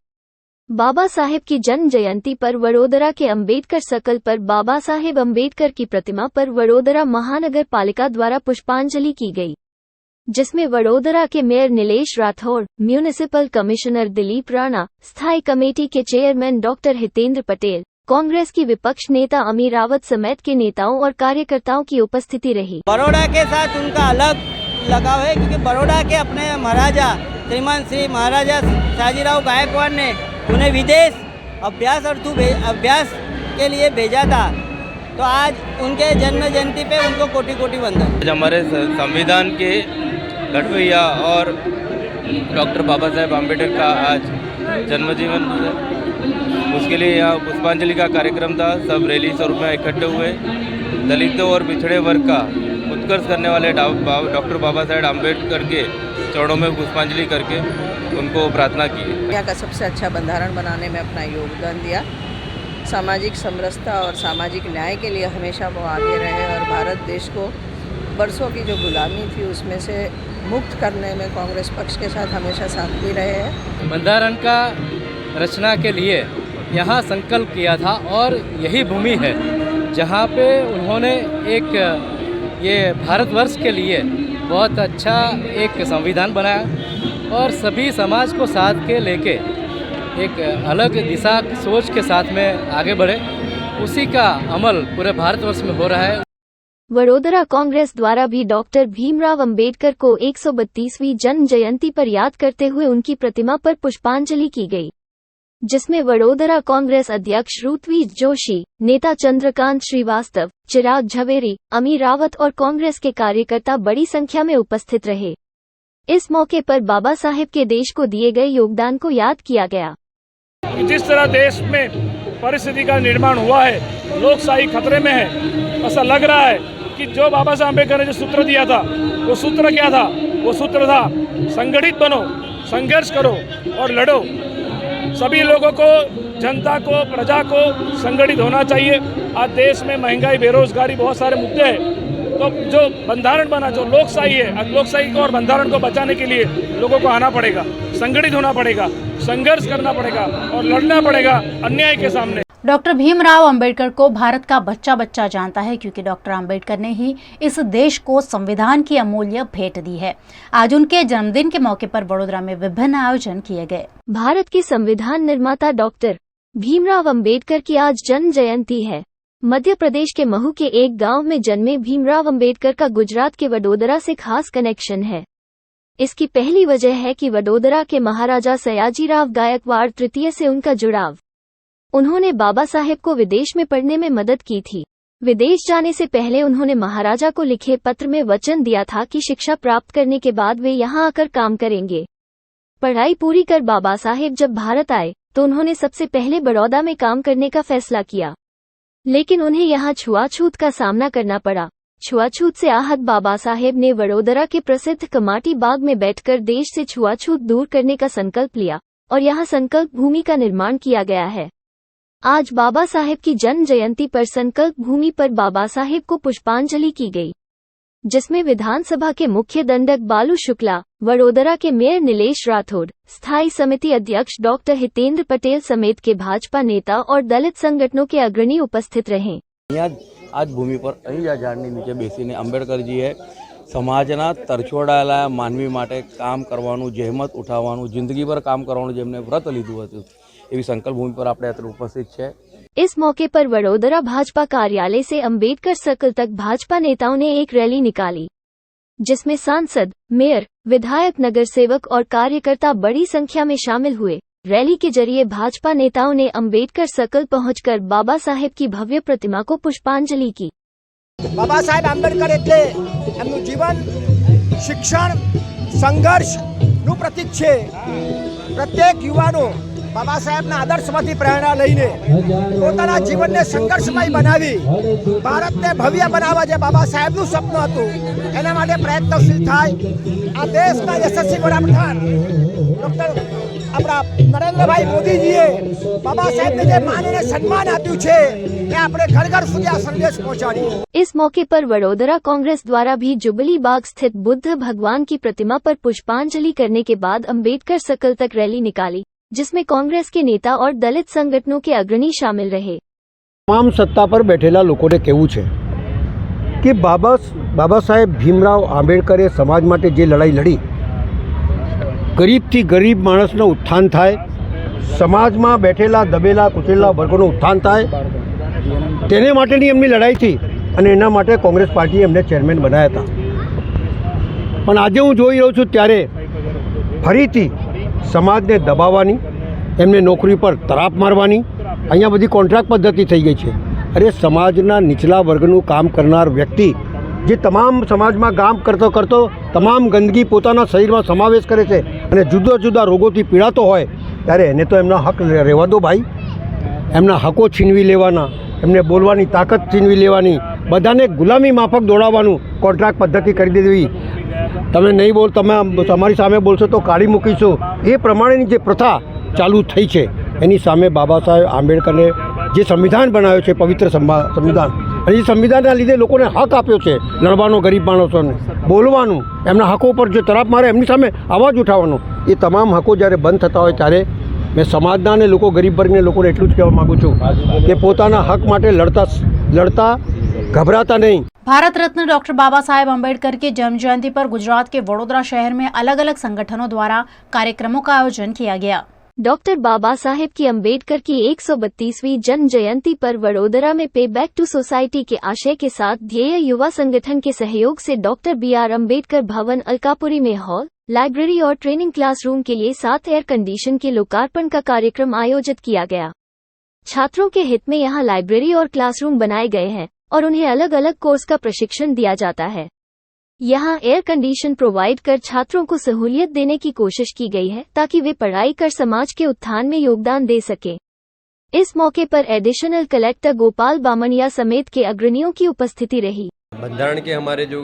Speaker 2: बाबा साहेब की जन्म जयंती पर वडोदरा के अंबेडकर सर्कल पर बाबा साहेब अंबेडकर की प्रतिमा पर वडोदरा महानगर पालिका द्वारा पुष्पांजलि की गई, जिसमें वडोदरा के mayor Nilesh Rathore, municipal commissioner Dilip Rana, स्थायी कमेटी के चेयरमैन डॉक्टर हितेंद्र पटेल, कांग्रेस की विपक्ष नेता अमीर रावत समेत के नेताओं और कार्यकर्ताओं की उपस्थिति रही।
Speaker 11: बड़ौदा के साथ उनका अलग लगाव है, क्योंकि बड़ौदा के अपने महाराजा श्रीमान श्री महाराजा शाहजीराव गायकवाड़ ने उन्हें विदेश अभ्यास के लिए भेजा था। तो आज उनके जन्म जयंती पे उनको कोटि कोटि वंदन।
Speaker 18: आज हमारे संविधान के घड़वैया और डॉक्टर बाबा साहेब आम्बेडकर का आज जन्मदिन है। उसके लिए यहाँ पुष्पांजलि का कार्यक्रम था। सब रैली स्वरूप में इकट्ठे हुए। दलितों और पिछड़े वर्ग का उत्कर्ष करने वाले डॉक्टर बाबा साहेब आम्बेडकर के चरणों में पुष्पांजलि करके उनको प्रार्थना की।
Speaker 19: यहाँ का सबसे अच्छा बंधारण बनाने में अपना योगदान दिया। सामाजिक समरसता और सामाजिक न्याय के लिए हमेशा वो आगे रहे और भारत देश को बरसों की जो गुलामी थी उसमें से मुक्त करने में कांग्रेस पक्ष के साथ हमेशा साथ भी रहे हैं।
Speaker 20: बंधारण का रचना के लिए यहाँ संकल्प किया था और यही भूमि है जहाँ पे उन्होंने एक ये भारतवर्ष के लिए बहुत अच्छा एक संविधान बनाया और सभी समाज को साथ के लेके एक अलग दिशा सोच के साथ में आगे बढ़े, उसी का अमल पूरे भारतवर्ष में हो रहा है।
Speaker 2: वडोदरा कांग्रेस द्वारा भी डॉक्टर भीमराव अंबेडकर को 132वीं जन्म जयंती पर याद करते हुए उनकी प्रतिमा पर पुष्पांजलि की गई, जिसमें वडोदरा कांग्रेस अध्यक्ष ऋत्विज जोशी, नेता चंद्रकांत श्रीवास्तव, चिराग झवेरी, अमी रावत और कांग्रेस के कार्यकर्ता बड़ी संख्या में उपस्थित रहे। इस मौके पर बाबा साहेब के देश को दिए गए योगदान को याद किया गया।
Speaker 21: जिस तरह देश में परिस्थिति का निर्माण हुआ है, लोकशाही खतरे में है, ऐसा लग रहा है कि जो बाबा साहब अम्बेडकर ने जो सूत्र दिया था, वो सूत्र क्या था? वो सूत्र था संगठित बनो, संघर्ष करो और लड़ो। सभी लोगों को, जनता को, प्रजा को संगठित होना चाहिए। आज देश में महंगाई, बेरोजगारी, बहुत सारे मुद्दे हैं, तो जो बंधारण बना, जो लोकशाही है, आज लोकशाही को और बंधारण को बचाने के लिए लोगों को आना पड़ेगा, संगठित होना पड़ेगा, संघर्ष करना पड़ेगा और लड़ना पड़ेगा अन्याय के सामने।
Speaker 1: डॉक्टर भीमराव अंबेडकर को भारत का बच्चा बच्चा जानता है, क्योंकि डॉक्टर अंबेडकर ने ही इस देश को संविधान की अमूल्य भेंट दी है। आज उनके जन्मदिन के मौके पर वडोदरा में विभिन्न आयोजन किए गए।
Speaker 2: भारत के संविधान निर्माता डॉक्टर भीमराव अंबेडकर की आज जन्म जयंती है। मध्य प्रदेश के महू के एक गांव में जन्मे भीमराव अंबेडकर का गुजरात के वडोदरा से खास कनेक्शन है। इसकी पहली वजह है कि वडोदरा के महाराजा सयाजीराव गायकवाड़ तृतीय से उनका जुड़ाव। उन्होंने बाबा साहेब को विदेश में पढ़ने में मदद की थी। विदेश जाने से पहले उन्होंने महाराजा को लिखे पत्र में वचन दिया था कि शिक्षा प्राप्त करने के बाद वे यहाँ आकर काम करेंगे। पढ़ाई पूरी कर बाबा साहेब जब भारत आए तो उन्होंने सबसे पहले बड़ौदा में काम करने का फैसला किया, लेकिन उन्हें यहाँ छुआछूत का सामना करना पड़ा। छुआछूत से आहत बाबा साहेब ने वडोदरा के प्रसिद्ध कमाटी बाग में बैठकर देश से छुआछूत दूर करने का संकल्प लिया और यहाँ संकल्प भूमि का निर्माण किया गया है। आज बाबा साहेब की जन्म जयंती पर संकल्प भूमि पर बाबा साहेब को पुष्पांजलि की गई, जिसमें विधानसभा के मुख्य दंडक बालू शुक्ला, वडोदरा के मेयर नीलेश राठौड़, स्थायी समिति अध्यक्ष डॉक्टर हितेंद्र पटेल समेत के भाजपा नेता और दलित संगठनों के अग्रणी उपस्थित रहे।
Speaker 22: आज भूमि पर અહીં જ ઝાડની નીચે બેસીને અંબેડકરજીએ સમાજના તરછોડાયેલા માનવી માટે કામ કરવાનું, જહેમત ઉઠાવવાનું, જિંદગીભર કામ કરવાનું જેમને વ્રત લીધું હતું, એવી સંકલ્પ ભૂમિ પર આપણે અત્યારે ઉપસ્થિત છે।
Speaker 2: इस मौके पर वडोदरा भाजपा कार्यालय से अंबेडकर सर्कल तक भाजपा नेताओं ने एक रैली निकाली, जिसमें सांसद, मेयर, विधायक, नगर सेवक और कार्यकर्ता बड़ी संख्या में शामिल हुए। रैली के जरिए भाजपा नेताओं ने अंबेडकर सर्कल पहुंचकर बाबा साहेब की भव्य प्रतिमा को पुष्पांजलि की।
Speaker 23: बाबा साहेब आंबेडकर એટલે એમનું જીવન શિક્ષણ સંઘર્ષનું પ્રતીક છે। પ્રત્યેક યુવાનો બાબા સાહેબના આદર્શમાંથી પ્રેરણા લઈને પોતાના જીવનને સંઘર્ષમય બનાવી ભારતને ભવ્ય બનાવવા જે બાબા સાહેબનું સપનું હતું એના માટે પ્રયત્નશીલ થાય। આ દેશના યશસ્વી વડાપ્રધાન ડૉક્ટર આપણા નરેન્દ્રભાઈ મોદીજીએ બાબા સાહેબને જે માન અને સન્માન આપ્યું છે એ આપણે ઘર ઘર સુધી આ સંદેશ પહોંચાડી।
Speaker 2: इस मौके पर वडोदरा कांग्रेस द्वारा भी जुबली बाग स्थित बुद्ध भगवान की प्रतिमा पर पुष्पांजलि करने के बाद अंबेडकर सर्कल तक रैली निकाली, जिसमें कांग्रेस के नेता और दलित संगठनों के अग्रणी शामिल रहे।
Speaker 24: તમામ સત્તા પર બેઠેલા લોકોને કહેવું છે કે બાબા સાહેબ ભીમરાવ આંબેડકરે સમાજ માટે જે લડાઈ લડી, ગરીબથી ગરીબ માણસનું ઉત્થાન થાય, સમાજમાં બેઠેલા દબેલા કૂચેલા વર્ગોનું ઉત્થાન થાય, તેને માટેની એમની લડાઈ હતી અને એના માટે કોંગ્રેસ પાર્ટીએ એમને ચેરમેન બનાવ્યા હતા। પણ આજે હું જોઈ રહ્યો છું ત્યારે ફરીથી સમાજને દબાવવાની, એમને નોકરી પર તરાપ મારવાની, અહીંયા બધી કોન્ટ્રાક્ટ પદ્ધતિ થઈ ગઈ છે। અરે સમાજના નીચલા વર્ગનું કામ કરનાર વ્યક્તિ જે તમામ સમાજમાં કામ કરતો કરતો તમામ ગંદકી પોતાના શરીરમાં સમાવેશ કરે છે અને જુદા જુદા રોગોથી પીડાતો હોય ત્યારે એને તો એમના હક રહેવા દો ભાઈ। એમના હકો છીનવી લેવાના, એમને બોલવાની તાકાત છીનવી લેવાની, બધાને ગુલામી માફક દોડાવવાનું કોન્ટ્રાક્ટ પદ્ધતિ કરી દેવી। તમે નહીં બોલ, તમે તમારી સામે બોલશો તો કાઢી મૂકીશું, એ પ્રમાણેની જે પ્રથા ચાલુ થઈ છે એની સામે બાબા સાહેબ આંબેડકરે જે સંવિધાન બનાવ્યો છે, પવિત્ર સંવિધાન, અને એ સંવિધાનના લીધે લોકોને હક આપ્યો છે લડવાનો, ગરીબ માણસોને બોલવાનું, એમના હકો પર જે તરાપ મારે એમની સામે અવાજ ઉઠાવવાનો, એ તમામ હકો જ્યારે બંધ થતા હોય ત્યારે મેં સમાજના અને લોકો ગરીબ વર્ગને લોકોને એટલું જ કહેવા માગું છું કે પોતાના હક માટે લડતા घबराता नहीं।
Speaker 1: भारत रत्न डॉक्टर बाबा साहेब अम्बेडकर की जन्म जयंती पर गुजरात के वडोदरा शहर में अलग अलग संगठनों द्वारा कार्यक्रमों का आयोजन किया गया।
Speaker 2: डॉक्टर बाबा साहेब की अम्बेडकर की 132वीं जन्म जयंती पर वडोदरा में पे बैक टू सोसाइटी के आशय के साथ ध्येय युवा संगठन के सहयोग से डॉक्टर BR अम्बेडकर भवन अलकापुरी में हॉल, लाइब्रेरी और ट्रेनिंग क्लासरूम के लिए 7 एयर कंडीशन के लोकार्पण का कार्यक्रम आयोजित किया गया। छात्रों के हित में यहाँ लाइब्रेरी और क्लासरूम बनाए गए हैं और उन्हें अलग अलग कोर्स का प्रशिक्षण दिया जाता है। यहाँ एयर कंडीशन प्रोवाइड कर छात्रों को सहूलियत देने की कोशिश की गई है ताकि वे पढ़ाई कर समाज के उत्थान में योगदान दे सके। इस मौके पर एडिशनल कलेक्टर गोपाल बामणिया समेत के अग्रणियों की उपस्थिति रही।
Speaker 3: बंधारण के हमारे जो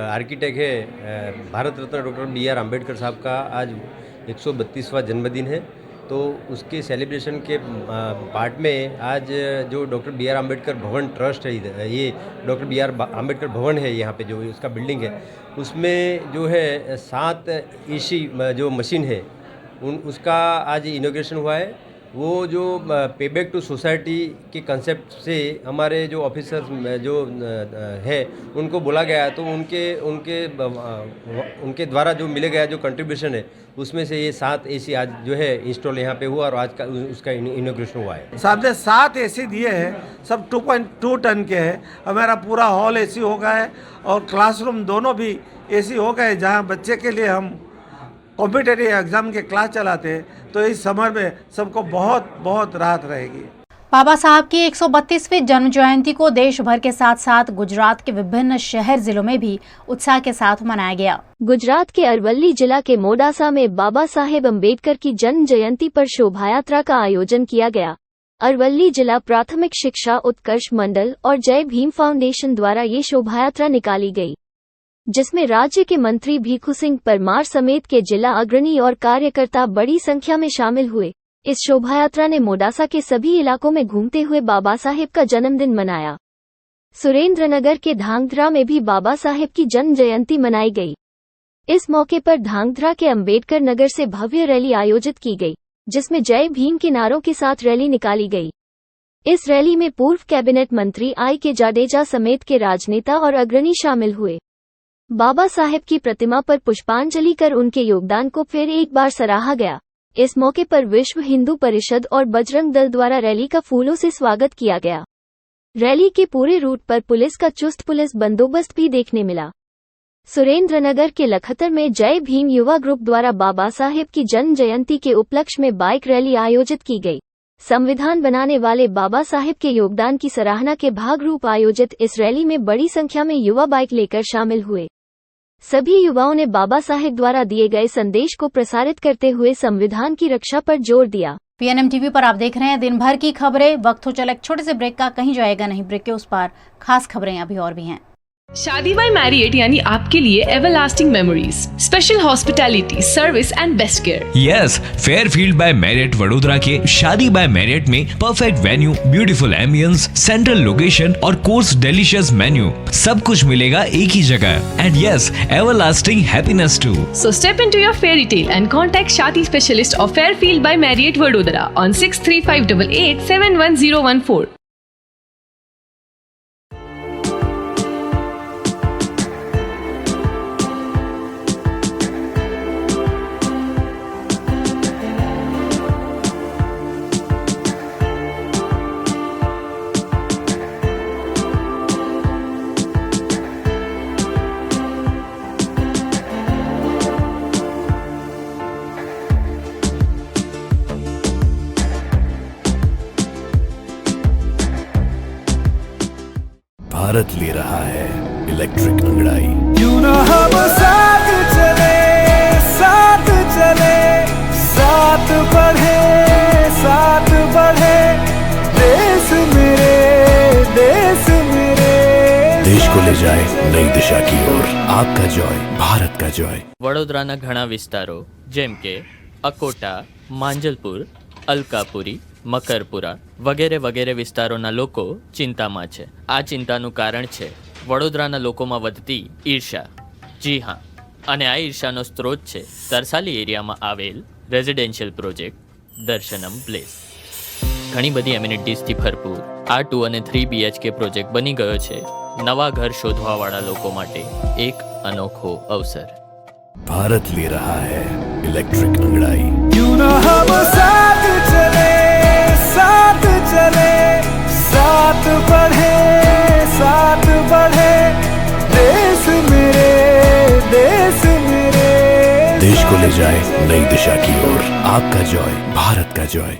Speaker 3: आर्किटेक्ट है भारत रत्न डॉक्टर BR अम्बेडकर साहब का आज 132वां जन्मदिन है, तो उसके सेलिब्रेशन के पार्ट में आज जो डॉक्टर BR अम्बेडकर भवन ट्रस्ट है, ये डॉक्टर BR अम्बेडकर भवन है, यहाँ पे जो उसका बिल्डिंग है उसमें जो है 7 AC जो मशीन है उसका आज इनॉग्रेशन हुआ है। वो जो पे बैक टू सोसाइटी के कंसेप्ट से हमारे जो ऑफिसर्स जो है उनको बोला गया है, तो उनके द्वारा जो मिले गया जो कंट्रीब्यूशन है उसमें से ये 7 AC आज जो है इंस्टॉल यहाँ पे हुआ और आज का उसका इनॉग्रेशन हुआ है।
Speaker 4: सामने 7 AC दिए हैं, सब 2.2 टन के हैं। हमारा पूरा हॉल AC हो गया है और क्लासरूम दोनों भी AC हो गए, जहाँ बच्चे के लिए हम कॉम्पिटेटिव एग्जाम के क्लास चलाते हैं, तो इस समर में सबको बहुत बहुत राहत रहेगी।
Speaker 1: बाबा साहब की 132वीं जन्म जयंती को देश भर के साथ साथ गुजरात के विभिन्न शहर जिलों में भी उत्साह के साथ मनाया गया।
Speaker 2: गुजरात के अरवल्ली जिला के मोडासा में बाबा साहेब अम्बेडकर की जन्म जयंती पर शोभा यात्रा का आयोजन किया गया। अरवल्ली जिला प्राथमिक शिक्षा उत्कर्ष मंडल और जय भीम फाउंडेशन द्वारा ये शोभा यात्रा निकाली गई, जिसमें राज्य के मंत्री भीखू सिंह परमार समेत के जिला अग्रणी और कार्यकर्ता बड़ी संख्या में शामिल हुए। इस शोभायात्रा ने मोडासा के सभी इलाकों में घूमते हुए बाबा साहेब का जन्मदिन मनाया। सुरेंद्रनगर के धांगध्रा में भी बाबा साहेब की जन्म जयंती मनाई गई। इस मौके पर धांगध्रा के अंबेडकर नगर से भव्य रैली आयोजित की गई, जिसमें जय भीम के नारों के साथ रैली निकाली गई। इस रैली में पूर्व कैबिनेट मंत्री IK जाडेजा समेत के राजनेता और अग्रणी शामिल हुए। बाबा साहेब की प्रतिमा पर पुष्पांजलि कर उनके योगदान को फिर एक बार सराहा गया। इस मौके पर विश्व हिंदू परिषद और बजरंग दल द्वारा रैली का फूलों से स्वागत किया गया। रैली के पूरे रूट पर पुलिस का चुस्त पुलिस बंदोबस्त भी देखने मिला। सुरेंद्रनगर के लखतर में जय भीम युवा ग्रुप द्वारा बाबा साहेब की जन्म जयंती के उपलक्ष्य में बाइक रैली आयोजित की गई। संविधान बनाने वाले बाबा साहेब के योगदान की सराहना के भाग रूप आयोजित इस रैली में बड़ी संख्या में युवा बाइक लेकर शामिल हुए। सभी युवाओं ने बाबा साहेब द्वारा दिए गए संदेश को प्रसारित करते हुए संविधान की रक्षा पर जोर दिया।
Speaker 1: PNM TV पर आप देख रहे हैं दिन भर की खबरें। वक्त हो चला एक छोटे से ब्रेक का, कहीं जाएगा नहीं, ब्रेक के उस पार खास खबरें अभी और भी हैं।
Speaker 6: शादी बाय मैरिएट यानी आपके लिए everlasting memories, special hospitality, service and best care.
Speaker 7: Yes, Fairfield by Marriott Vadodara के शादी बाय मैरिएट में perfect venue, beautiful ambience, central location और कोर्स डिलीशियस मेन्यू, सब कुछ मिलेगा एक ही जगह। And yes, everlasting happiness too.
Speaker 6: So step into your fairy tale and contact Shadi specialist of Fairfield by Marriott Vadodara on 63588 71014.
Speaker 8: Bharat ले रहा है इलेक्ट्रिक अंगड़ाई।
Speaker 9: क्यों ना हम साथ चले, साथ चले, साथ बढ़े, साथ बढ़े, देश मेरे, देश मेरे।
Speaker 8: देश को ले जाए नई दिशा की ओर, आपका जॉय, भारत का जॉय।
Speaker 5: વડોદરાના ઘણા વિસ્તારો જેમ કે અકોટા, માંજલપુર, અલકાપુરી, મકરપુરા વગેરે વગેરે વિસ્તારોના લોકો ચિંતામાં છે। આ ચિંતાનું કારણ છે વડોદરાના લોકોમાં વધતી ઈર્ષા। જી હા, અને આ ઈર્ષાનો સ્ત્રોત છે તરસાલી એરિયામાં આવેલ રેઝિડેન્શિયલ પ્રોજેક્ટ, દર્શનમ પ્લેસ. ઘણી બધી એમિનિટીઝથી ભરપૂર આ 2 અને 3 BHK પ્રોજેક્ટ બની ગયો છે નવા ઘર શોધવાવાળા લોકો માટે એક અનોખો અવસર.
Speaker 8: भारत ले रहा है इलेक्ट्रिक अंगड़ाई.
Speaker 9: क्यों ना हम साथ चले साथ बढ़े देश मेरे
Speaker 8: देश को ले जाए नई दिशा की ओर. आपका जॉय भारत का जॉय.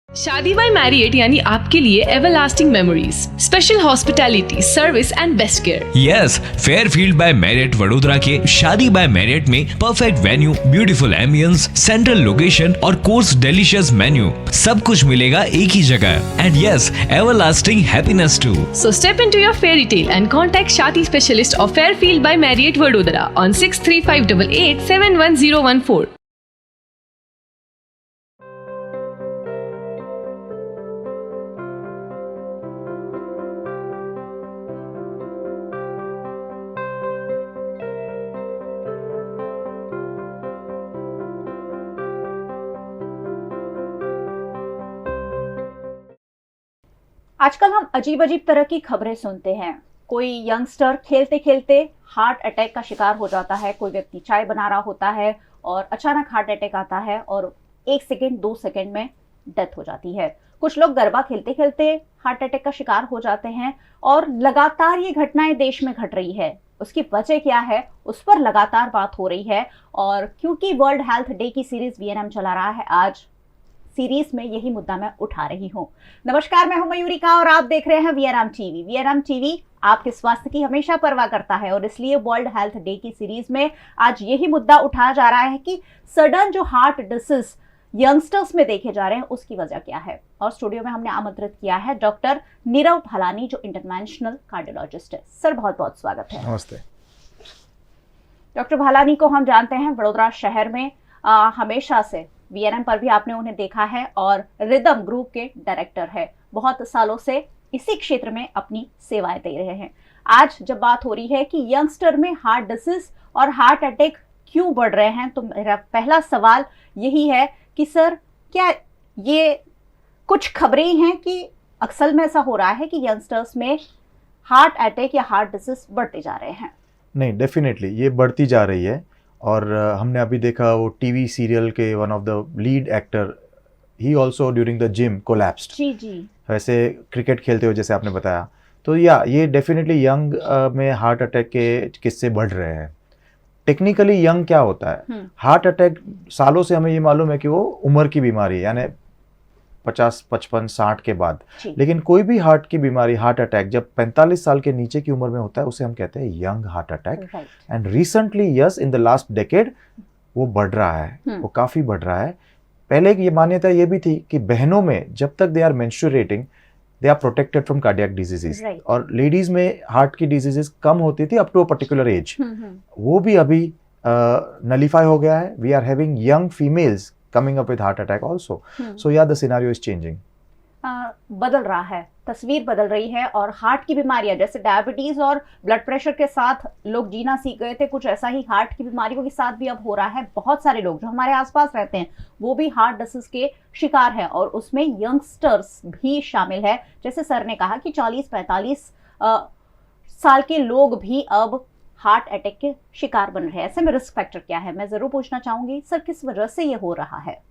Speaker 6: शादी बाय मैरिएट यानी आपके लिए everlasting memories, special hospitality, service and best care.
Speaker 7: Yes, Fairfield by Marriott Vadodara के शादी बाय मैरियट में perfect venue, beautiful ambience, central location और कोर्स डिलीशियस मेन्यू, सब कुछ मिलेगा एक ही जगह. And yes, everlasting happiness too.
Speaker 6: So step into your fairy tale and contact Shadi specialist of Fairfield by Marriott Vadodara on 6358 71014.
Speaker 1: आजकल हम अजीब अजीब तरह की खबरें सुनते हैं. कोई यंगस्टर खेलते खेलते हार्ट अटैक का शिकार हो जाता है, कोई व्यक्ति चाय बना रहा होता है और अचानक हार्ट अटैक आता है और 1 सेकेंड 2 सेकेंड में डेथ हो जाती है. कुछ लोग गरबा खेलते खेलते हार्ट अटैक का शिकार हो जाते हैं और लगातार ये घटनाएं देश में घट रही है. उसकी वजह क्या है, उस पर लगातार बात हो रही है. और क्योंकि वर्ल्ड हेल्थ डे की सीरीज VNM चला रहा है, आज सीरीज में यही मुद्दा मैं उठा रही हूँ. नमस्कार, मैं हूं मयूरिका और आप देख रहे हैं VNM TV. VNM TV आपके स्वास्थ्य की हमेशा परवाह करता है और इसलिए वर्ल्ड हेल्थ डे की सीरीज में आज यही मुद्दा उठाया जा रहा है कि सडन जो हार्ट डिसीज यंगस्टर्स में देखे जा रहे हैं उसकी वजह क्या है. और स्टूडियो में हमने आमंत्रित किया है डॉक्टर नीरव भालानी, जो इंटरनेशनल कार्डियोलॉजिस्ट है. सर, बहुत बहुत स्वागत है.
Speaker 10: नमस्ते.
Speaker 1: डॉक्टर भालानी को हम जानते हैं वडोदरा शहर में हमेशा से VNM पर भी आपने उन्हें देखा है और रिदम ग्रुप के डायरेक्टर है. बहुत सालों से इसी क्षेत्र में अपनी सेवाएं दे रहे हैं. आज जब बात हो रही है कि यंगस्टर में हार्ट डिसीज और हार्ट अटैक क्यों बढ़ रहे हैं, तो मेरा पहला सवाल यही है कि सर, क्या ये कुछ खबरें हैं कि अक्सर में ऐसा हो रहा है कि यंगस्टर्स में हार्ट अटैक या हार्ट डिसीज बढ़ते जा रहे हैं?
Speaker 10: नहीं, डेफिनेटली ये बढ़ती जा रही है. और हमने अभी देखा वो टीवी सीरियल के one of the lead actor, he also during the gym collapsed.
Speaker 1: जी.
Speaker 10: वैसे क्रिकेट खेलते हुए जैसे आपने बताया, तो ये डेफिनेटली यंग में हार्ट अटैक के किस्से बढ़ रहे हैं. टेक्निकली यंग क्या होता है? हार्ट अटैक सालों से हमें ये मालूम है कि वो उम्र की बीमारी है, यानी 50, 55, 60 के बाद. लेकिन कोई भी हार्ट की बीमारी, हार्ट अटैक जब 45 साल के नीचे की उम्र में होता है उसे हम कहते हैं young heart attack. And recently yes, in the last decade वो बढ़ रहा है, वो काफ़ी बढ़ रहा है. पहले ये मान्यता ये भी थी कि बहनों में जब तक they are menstruating they are protected from cardiac diseases, और लेडीज में हार्ट की डिजीजेस कम होती थी up to a particular age. वो भी अभी नलीफाई हो गया है. We are having young females coming up with heart attack also. So yeah, the scenario is changing.
Speaker 1: बदल रहा है, तस्वीर बदल रही है. और हार्ट की बीमारियां जैसे डायबिटीज और ब्लड प्रेशर के साथ लोग जीना सीख गए थे, कुछ ऐसा ही हार्ट की बीमारियों के साथ भी अब हो रहा है. बहुत सारे लोग जो हमारे आसपास रहते हैं वो भी हार्ट डिसीज के शिकार हैं और उसमें यंगस्टर्स भी शामिल है. जैसे सर ने कहा कि 40-45 साल के लोग भी अब हार्ट अटैक के शिकार बन रहे हैं. ऐसे में रिस्क फैक्टर क्या है, मैं जरूर पूछना चाहूंगी सर, किस वजह से ये हो रहा है?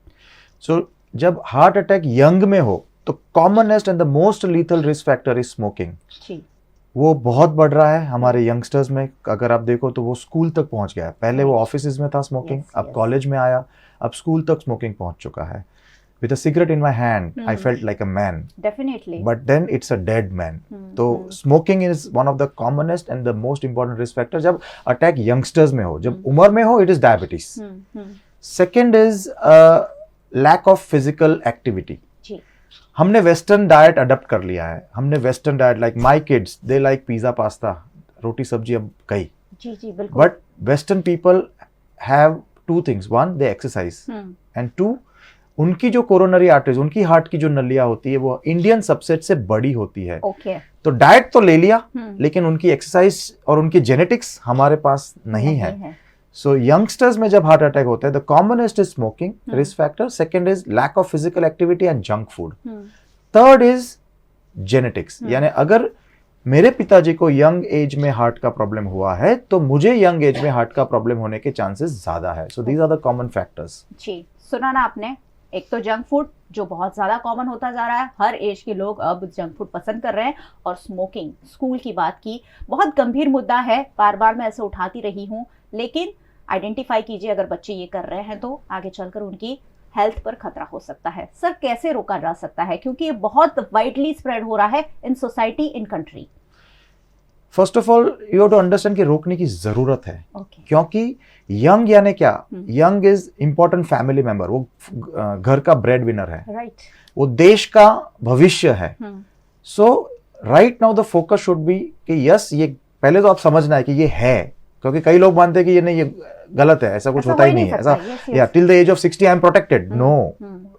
Speaker 10: जब हार्ट अटैक यंग में हो तो commonest and the most lethal risk factor is smoking. वो बहुत बढ़ रहा है हमारे यंगस्टर्स में. अगर आप देखो तो वो स्कूल तक पहुंच गया है. पहले वो ऑफिस में था स्मोकिंग, अब कॉलेज में आया, अब स्कूल तक स्मोकिंग पहुंच चुका है. With a cigarette in my hand, I felt like a man.
Speaker 1: Definitely.
Speaker 10: But then it's a dead man. तो smoking is one of the commonest and the most important risk factor. जब attack youngsters में हो, जब उम्र में हो, it is diabetes. Second is lack of physical activity.
Speaker 1: जी
Speaker 10: हमने वेस्टर्न डाइट अडॉप्ट कर लिया है, हमने western diet like my kids they like pizza pasta, रोटी सब्जी अब गई।
Speaker 1: जी जी बिल्कुल।
Speaker 10: But western people have two things, one they exercise and two उनकी जो कोरोनरी आर्टरीज, उनकी हार्ट की जो नलियां होती है वो इंडियन सबसेट से बड़ी होती है।
Speaker 1: ओके
Speaker 10: तो डाइट तो ले लिया लेकिन उनकी एक्सरसाइज और उनकी जेनेटिक्स हमारे पास नहीं है। सो यंगस्टर्स में जब हार्ट अटैक होता है, the commonest is smoking risk factor, second is lack of physical activity and junk food, third is genetics. यानी अगर मेरे पिताजी को यंग एज में हार्ट का प्रॉब्लम हुआ है तो मुझे यंग एज में हार्ट का प्रॉब्लम होने के चांसेस ज्यादा है। So these are the common factors.
Speaker 1: जी सुना ना आपने, एक तो जंक फूड जो बहुत ज़्यादा कॉमन होता जा रहा है, हर एज के लोग अब जंक फूड पसंद कर रहे हैं, और स्मोकिंग, स्कूल की बात की, बहुत गंभीर मुद्दा है, बार बार मैं ऐसे उठाती रही हूँ, लेकिन आइडेंटिफाई कीजिए अगर बच्चे ये कर रहे हैं तो आगे चलकर उनकी हेल्थ पर खतरा हो सकता है। सर कैसे रोका जा सकता है, क्योंकि ये बहुत वाइडली स्प्रेड हो रहा है in society, in country.
Speaker 10: First of all you have to understand कि रोकने की जरूरत है। क्योंकि यंग यानी क्या, young is important family member, वो घर का ब्रेड विनर है,
Speaker 1: राइट
Speaker 10: वो देश का भविष्य है। So right now the focus should be कि यस, ये पहले तो आप समझना है कि ये है, क्योंकि कई लोग मानते हैं कि ये नहीं, ये गलत है, ऐसा कुछ होता ही नहीं है, ऐसा या till the age of 60 I am protected, no,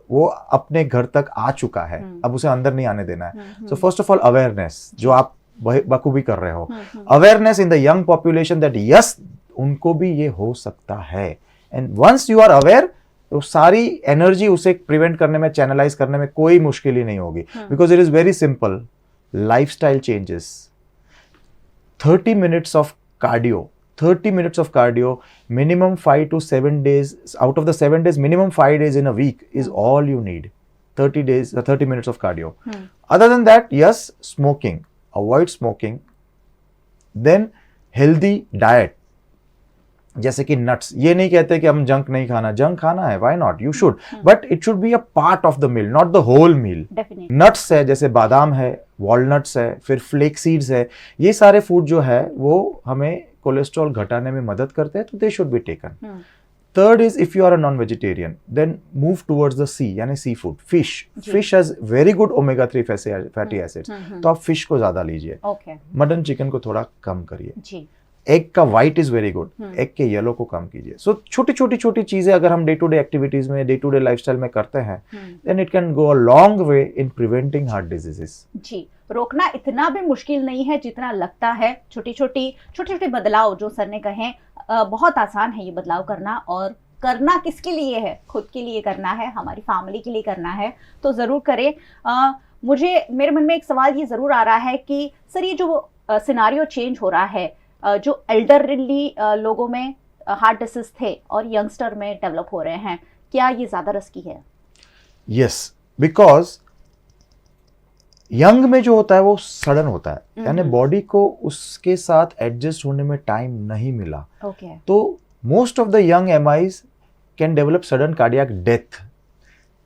Speaker 10: वो अपने घर तक आ चुका है, अब उसे अंदर नहीं आने देना है। So first of all awareness, जो आप बखूबी कर रहे हो, awareness in the young population that yes उनको भी ये हो सकता है, and once you are aware तो सारी एनर्जी उसे प्रिवेंट करने में, चैनलाइज करने में कोई मुश्किल ही नहीं होगी, because it is very simple. Lifestyle changes, 30 minutes of cardio, 30 minutes of cardio, minimum 5 to 7 days, out of the 7 days, minimum 5 days in a week is all you need. 30 days, 30 minutes of cardio. Other than that, yes, smoking, avoid smoking. Then healthy diet, जैसे कि nuts, ये नहीं कहते कि हम junk नहीं खाना, junk खाना है, why not, you should, but it should be a part of the meal, not the whole meal. Nuts है, जैसे बादाम है, वॉलनट्स है, फिर फ्लेक सीड्स है, ये सारे फूड जो है वो हमें कोलेस्ट्रॉल घटाने में मदद करते हैं, तो they should be taken. Third is if you are a non vegetarian then move towards the sea, यानी sea food, fish. Fish has very good omega 3 fatty acids, तो आप फिश को ज्यादा लीजिए, मटन चिकन को थोड़ा कम करिए। एग का white is very good, egg के येलो को कम कीजिए। सो छोटी छोटी चीजें अगर हम डे टू डे एक्टिविटीज में, डे टू डे लाइफस्टाइल में करते हैं, then it can go a long way in preventing heart diseases.
Speaker 1: जी, रोकना इतना भी मुश्किल नहीं है जितना लगता है। छोटी छोटी बदलाव जो सर ने कहे, बहुत आसान है ये बदलाव करना, और करना किसके लिए है, खुद के लिए करना है, हमारी फैमिली के लिए करना है, तो जरूर करें। मुझे मेरे मन में एक सवाल ये जरूर आ रहा है कि सर ये जो सिनारियो चेंज हो रहा है, जो एल्डरली लोगों में हार्ट डिसीज थे और यंगस्टर में डेवलप हो रहे हैं, क्या ये ज्यादा रिस्की है?
Speaker 10: यस, बिकॉज यंग में जो होता है वो सडन होता है, यानी बॉडी को उसके साथ एडजस्ट होने में टाइम नहीं मिला, तो most of the young MIs can develop sudden cardiac death.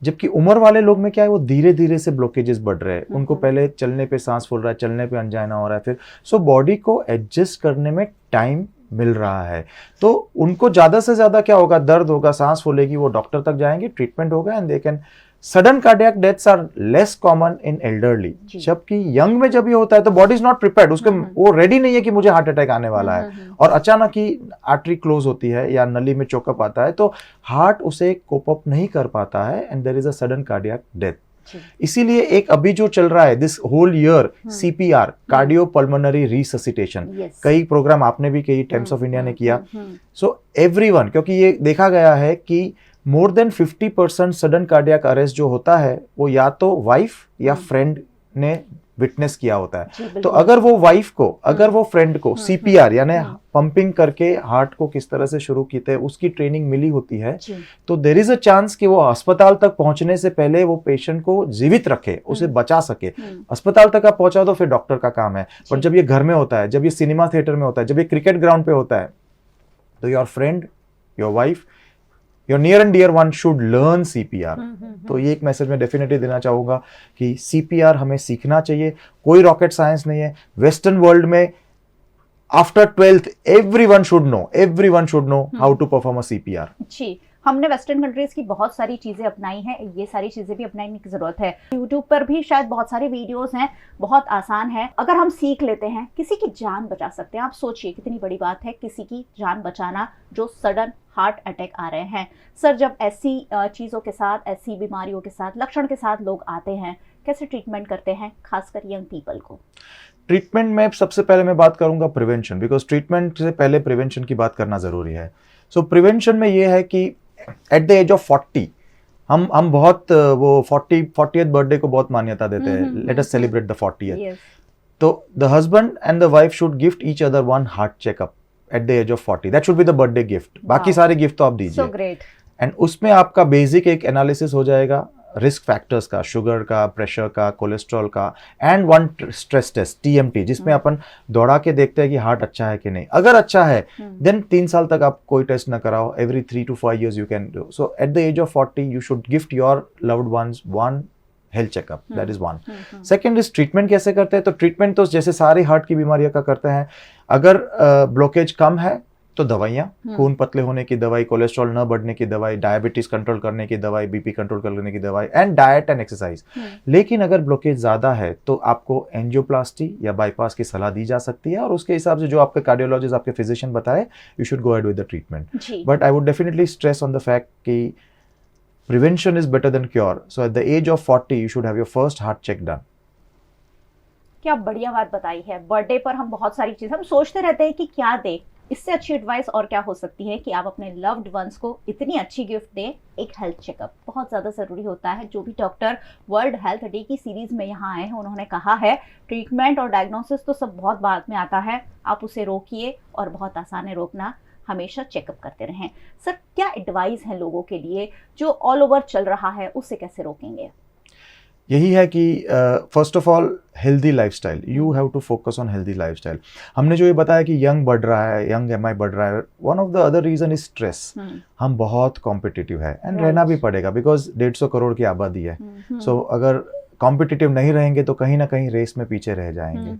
Speaker 10: जबकि उम्र वाले लोग में क्या है, वो धीरे धीरे से ब्लॉकेजेस बढ़ रहे हैं, उनको पहले चलने पे सांस फूल रहा है, चलने पे अंजाइना हो रहा है, फिर सो बॉडी को एडजस्ट करने में टाइम मिल रहा है, तो उनको ज्यादा से ज्यादा क्या होगा, दर्द होगा, सांस फूलेगी, वो डॉक्टर तक जाएंगे, ट्रीटमेंट होगा, and they can. Sudden cardiac deaths are less common in elderly, जबकि यंग में जब ये होता है तो बॉडी इज नॉट प्रिपेयर्ड, उसके वो रेडी नहीं है कि मुझे हार्ट अटैक आने वाला है, और अचानक ही आर्टरी क्लोज होती है या नली में चोकअप आता है, तो हार्ट उसे कोप अप नहीं कर पाता है, and there is a sudden cardiac death. इसीलिए एक अभी जो चल रहा है this whole year, CPR, cardio pulmonary resuscitation, कई प्रोग्राम आपने भी, कई टाइम्स ऑफ इंडिया ने किया। सो एवरीवन, क्योंकि ये देखा गया है कि more than 50% sudden cardiac arrest जो होता है वो या तो वाइफ या फ्रेंड ने विटनेस किया होता है, तो अगर वो वाइफ को, अगर वो फ्रेंड को CPR यानी पंपिंग करके हार्ट को किस तरह से शुरू की थे उसकी ट्रेनिंग मिली होती है, तो देयर इज अ चांस कि वो अस्पताल तक पहुंचने से पहले वो पेशेंट को जीवित रखे, उसे बचा सके। अस्पताल तक आप पहुंचा दो फिर डॉक्टर का काम है, पर जब ये घर में होता है, जब ये सिनेमा थिएटर में होता है, जब ये क्रिकेट ग्राउंड पे होता है, तो your friend, your wife, your near and dear one should learn CPR। तो ये एक मैसेज मैं डेफिनेटली देना चाहूंगा कि CPR हमें सीखना चाहिए, कोई रॉकेट साइंस नहीं है। वेस्टर्न वर्ल्ड में after 12th everyone should know how to perform a CPR।
Speaker 1: जी, हमने वेस्टर्न कंट्रीज की बहुत सारी चीज़ें अपनाई हैं, ये सारी चीज़ें भी अपनाने की ज़रूरत है। यूट्यूब पर भी शायद बहुत सारे वीडियोस हैं, बहुत आसान है, अगर हम सीख लेते हैं किसी की जान बचा सकते हैं। आप सोचिए कितनी बड़ी बात है किसी की जान बचाना जो सडन हार्ट अटैक आ रहे हैं। सर, जब ऐसी चीज़ों के साथ, ऐसी बीमारियों के साथ, लक्षण के साथ लोग आते हैं, कैसे ट्रीटमेंट करते हैं, खासकर यंग पीपल को?
Speaker 10: ट्रीटमेंट में सबसे पहले मैं बात करूंगा प्रिवेंशन, बिकॉज ट्रीटमेंट से पहले प्रिवेंशन की बात करना ज़रूरी है। सो प्रिवेंशन में ये है कि एट द एज ऑफ 40 हम बहुत वो 40th बर्थडे को बहुत मान्यता देते हैं, let us celebrate the 40th। तो the husband and the wife should gift each other one heart checkup at the age of 40। That should be the birthday gift. बाकी सारे गिफ्ट तो आप दीजिए, एंड उसमें आपका बेसिक एक एनालिसिस हो जाएगा रिस्क फैक्टर्स का, शुगर का, प्रेशर का, कोलेस्ट्रॉल का, and one stress test TMT, जिसमें अपन दौड़ा के देखते हैं कि हार्ट अच्छा है कि नहीं। अगर अच्छा है देन 3 साल तक आप कोई टेस्ट ना कराओ, every 3 to 5 years you can do. So at the age of 40 you should gift your loved ones one health checkup, that is one. Second is treatment कैसे करते हैं। तो ट्रीटमेंट तो जैसे सारे हार्ट की बीमारियों का करते हैं। अगर ब्लॉकेज कम है तो दवाइयाँ, खून पतले होने की दवाई, कोलेस्ट्रॉल न बढ़ने की दवाई, डायबिटीज कंट्रोल करने की दवाई, BP कंट्रोल करने की दवाई, एंड डाइट एंड एक्सरसाइज। लेकिन अगर ब्लॉकेज ज़्यादा है तो आपको एंजियोप्लास्टी या बाईपास की सलाह दी जा सकती है, और उसके हिसाब से जो आपके कार्डियोलॉजिस्ट, आपके फिजिशियन बताए, you should go ahead with the treatment. But I would definitely stress on the fact कि prevention is better than cure. So at the age of 40 you should have your first heart check done.
Speaker 1: क्या बढ़िया बात बताई है। Birthday पर हम बहुत सारी चीज़ हम सोचते रहते हैं कि क्या दें, इससे अच्छी एडवाइस और क्या हो सकती है कि आप अपने लव्ड वंस को इतनी अच्छी गिफ्ट दें। एक हेल्थ चेकअप बहुत ज़्यादा ज़रूरी होता है। जो भी डॉक्टर वर्ल्ड हेल्थ डे की सीरीज़ में यहाँ आए हैं उन्होंने कहा है ट्रीटमेंट और डायग्नोसिस तो सब बहुत बाद में आता है, आप उसे रोकिए, और बहुत आसान है रोकना, हमेशा चेकअप करते रहें। सर, क्या एडवाइस है लोगों के लिए जो ऑल ओवर चल रहा है, उससे कैसे रोकेंगे?
Speaker 10: यही है कि first of all healthy lifestyle, you have to focus on healthy lifestyle. हमने जो ये बताया कि यंग बढ़ रहा है, यंग MI बढ़ रहा है, one of the other reason is stress. हम बहुत कॉम्पिटिटिव है, एंड रहना भी पड़ेगा बिकॉज 150 करोड़ की आबादी है। सो अगर कॉम्पिटिटिव नहीं रहेंगे तो कहीं ना कहीं रेस में पीछे रह जाएंगे।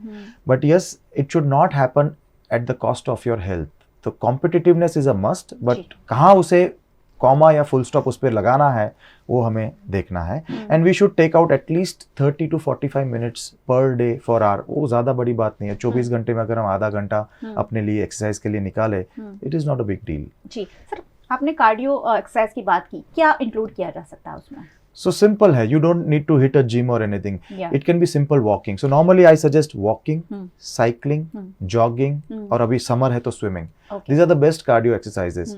Speaker 10: But yes, it should not happen at the cost of your health. तो competitiveness is a must, but कहाँ उसे कॉमा या फुल स्टॉप उस पर लगाना है वो हमें देखना है। And we should take out at least 30 to 45 minutes per day for our. वो ज़्यादा बड़ी बात नहीं है। 24 घंटे में अगर हम आधा घंटा अपने लिए एक्सरसाइज के लिए निकाले, it is not a big deal.
Speaker 1: जी सर, आपने कार्डियो एक्सरसाइज की बात की, क्या इंक्लूड किया जा सकता है उसमें?
Speaker 10: So simple है, you don't need to hit a gym or anything. It can be simple walking. So normally I suggest walking, cycling, jogging, और अभी summer है तो swimming. These are the best cardio exercises.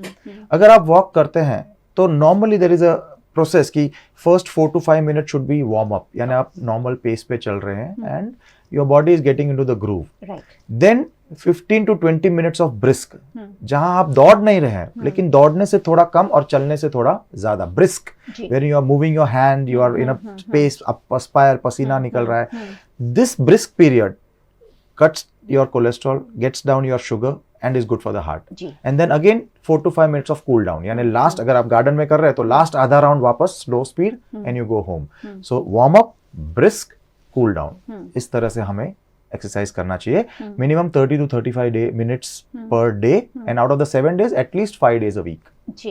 Speaker 10: अगर आप walk करते हैं तो normally there is a process कि first 4 to 5 minutes should be warm up, यानी आप normal pace पे चल रहे हैं and your body is getting into the groove. Then 15 to 20 minutes of brisk, जहां आप दौड़ नहीं रहे हैं लेकिन दौड़ने से थोड़ा कम और चलने से थोड़ा ज्यादा brisk, where you are moving your hand, you are in a pace, आप perspire, पसीना निकल रहा है। This brisk period cuts your cholesterol, gets down your sugar and is good for the heart. And then again 4 to 5 minutes of cool down, यानी last अगर आप garden में कर रहे हैं तो लास्ट आधा राउंड वापस slow speed and you go home. So warm up, brisk, cool down, इस तरह से हमें एक्सरसाइज करना चाहिए। Minimum 30 to 35 minutes per day, and out of the 7 days at least 5 days a week।
Speaker 1: जी,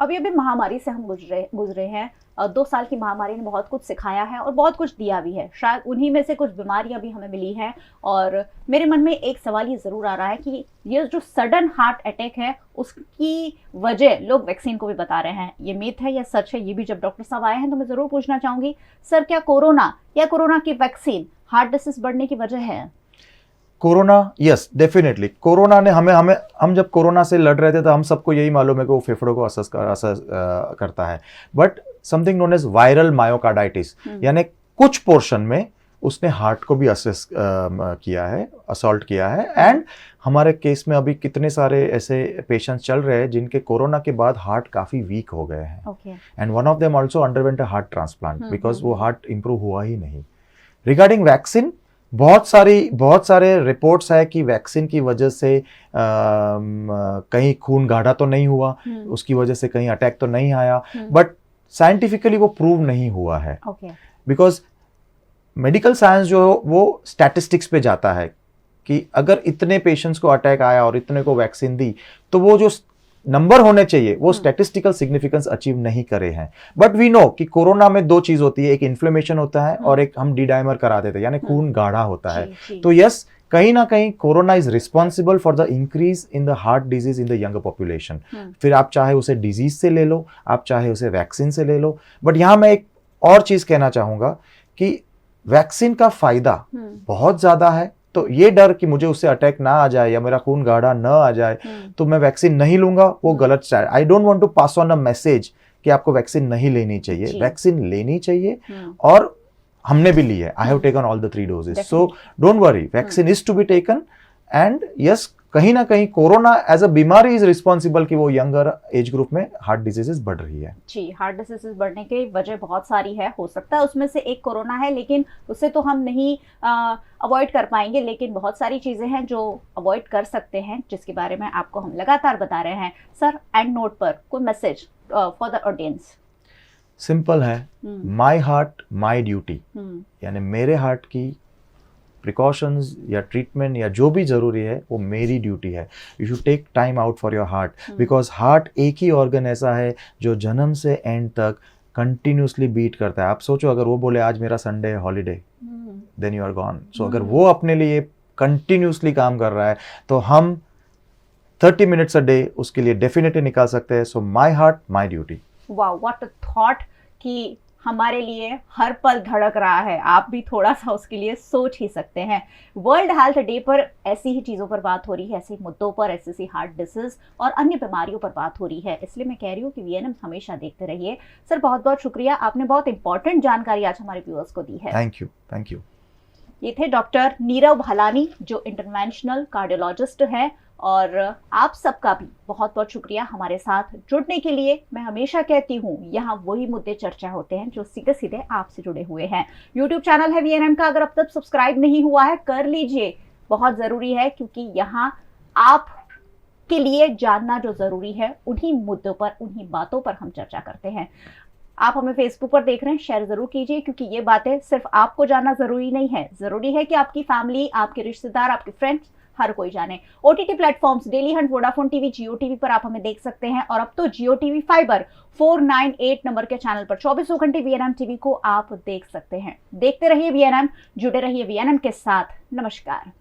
Speaker 1: अभी महामारी से हम गुजरे हैं। 2 साल की महामारी ने बहुत कुछ सिखाया है और बहुत कुछ दिया भी है। शायद उन्हीं में से कुछ बीमारियां भी हमें मिली हैं, और मेरे मन में एक सवाल ये ज़रूर आ रहा है कि ये जो सडन हार्ट अटैक है उसकी वजह लोग वैक्सीन को भी बता रहे हैं। ये मिथ है या सच है, ये भी जब डॉक्टर साहब आए हैं तो मैं ज़रूर पूछना चाहूँगी, सर क्या कोरोना या कोरोना की वैक्सीन हार्ट डिसीज बढ़ने की वजह है?
Speaker 10: Corona, yes definitely. कोरोना ने हम जब कोरोना से लड़ रहे थे तो हम सबको यही मालूम है कि वो फेफड़ों को असर करता है। But something known as viral myocarditis, यानी कुछ पोर्शन में उसने हार्ट को भी असॉल्ट किया है। एंड हमारे केस में अभी कितने सारे ऐसे पेशेंट्स चल रहे हैं जिनके कोरोना के बाद हार्ट काफ़ी वीक हो गए हैं, and one of them also underwent a heart transplant because वो हार्ट इंप्रूव हुआ ही नहीं। रिगार्डिंग वैक्सीन, बहुत सारे रिपोर्ट्स है कि वैक्सीन की वजह से कहीं खून गाढ़ा तो नहीं हुआ, उसकी वजह से कहीं अटैक तो नहीं आया, बट साइंटिफिकली वो प्रूव नहीं हुआ है। बिकॉज मेडिकल साइंस जो वो स्टैटिस्टिक्स पे जाता है कि अगर इतने पेशेंट्स को अटैक आया और इतने को वैक्सीन दी तो वो जो नंबर होने चाहिए वो स्टैटिस्टिकल सिग्निफिकेंस अचीव नहीं करे हैं। बट वी नो कि कोरोना में दो चीज होती है, एक इन्फ्लेमेशन होता है और एक हम डी-डाइमर करा देते हैं, यानी खून गाढ़ा होता है। तो यस, कहीं ना कहीं corona is responsible for the increase in the heart disease in the young population. फिर आप चाहे उसे डिजीज से ले लो, आप चाहे उसे वैक्सीन से ले लो। बट यहां मैं एक और चीज कहना चाहूंगा कि वैक्सीन का फायदा बहुत ज्यादा है, तो ये डर कि मुझे उससे अटैक ना आ जाए या मेरा खून गाढ़ा ना आ जाए तो मैं वैक्सीन नहीं लूंगा, वो गलत है। I don't want to pass on a message कि आपको वैक्सीन नहीं लेनी चाहिए। वैक्सीन लेनी चाहिए और हमने भी ली है। I have taken all the 3 doses, so don't worry, vaccine is to be taken. And yes, कहीं ना कहीं कोरोना एज अ बीमारी इज रिस्पॉन्सिबल कि वो यंगर एज ग्रुप में हार्ट डिजीजेस बढ़ रही है।
Speaker 1: जी, हार्ट डिजीजेस बढ़ने की वजह बहुत सारी है, हो सकता है उसमें से एक कोरोना है, लेकिन उससे तो हम नहीं अवॉइड कर पाएंगे, लेकिन बहुत सारी चीज़ें हैं जो अवॉइड कर सकते हैं, जिसके बारे में आपको हम लगातार बता रहे हैं। सर, एंड नोट पर कोई message for the audience?
Speaker 10: Simple है, माई हार्ट माई ड्यूटी, यानी मेरे हार्ट की प्रिकॉशंस या ट्रीटमेंट या जो भी जरूरी है वो मेरी ड्यूटी है। You should take time out for your heart, because heart एक ही ऑर्गन ऐसा है जो जन्म से एंड तक कंटिन्यूसली बीट करता है। आप सोचो, अगर वो बोले आज मेरा संडे है holiday, then you are gone. So अगर वो अपने लिए कंटिन्यूसली काम कर रहा है तो हम 30 मिनट्स अ डे उसके लिए डेफिनेटली निकाल सकते हैं। सो माई हार्ट माई ड्यूटी।
Speaker 1: वाह, व्हाट अ थॉट कि हमारे लिए हर पल धड़क रहा है। आप भी थोड़ा सा उसके लिए सोच ही सकते हैं। वर्ल्ड हेल्थ डे पर ऐसी ही चीज़ों पर बात हो रही है, ऐसे मुद्दों पर, ऐसी हार्ट डिसीज और अन्य बीमारियों पर बात हो रही है। इसलिए मैं कह रही हूँ कि VNM हमेशा देखते रहिए। सर, बहुत बहुत शुक्रिया, आपने बहुत इंपॉर्टेंट जानकारी आज हमारे व्यूअर्स को दी है।
Speaker 10: Thank you, thank you.
Speaker 1: ये थे डॉक्टर नीरव भालानी, जो इंटरवेंशनल कार्डियोलॉजिस्ट हैं। और आप सबका भी बहुत बहुत शुक्रिया हमारे साथ जुड़ने के लिए। मैं हमेशा कहती हूँ, यहाँ वही मुद्दे चर्चा होते हैं जो सीधे सीधे आपसे जुड़े हुए हैं। YouTube चैनल है VNM का, अगर अब तक सब्सक्राइब नहीं हुआ है कर लीजिए, बहुत ज़रूरी है, क्योंकि यहाँ आप के लिए जानना जो ज़रूरी है, उन्हीं मुद्दों पर, उन्हीं बातों पर हम चर्चा करते हैं। आप हमें फेसबुक पर देख रहे हैं, शेयर जरूर कीजिए, क्योंकि ये बातें सिर्फ आपको जानना जरूरी नहीं है, जरूरी है कि आपकी फैमिली, आपके रिश्तेदार, आपके फ्रेंड्स, हर कोई जाने। OTT platforms Dailyhunt, Vodafone TV, Jio TV पर आप हमें देख सकते हैं। और अब तो जियो टीवी फाइबर 498 नंबर के चैनल पर 24 घंटे VNM टीवी को आप देख सकते हैं। देखते रहिए VNM, जुड़े रहिए VNM के साथ। नमस्कार।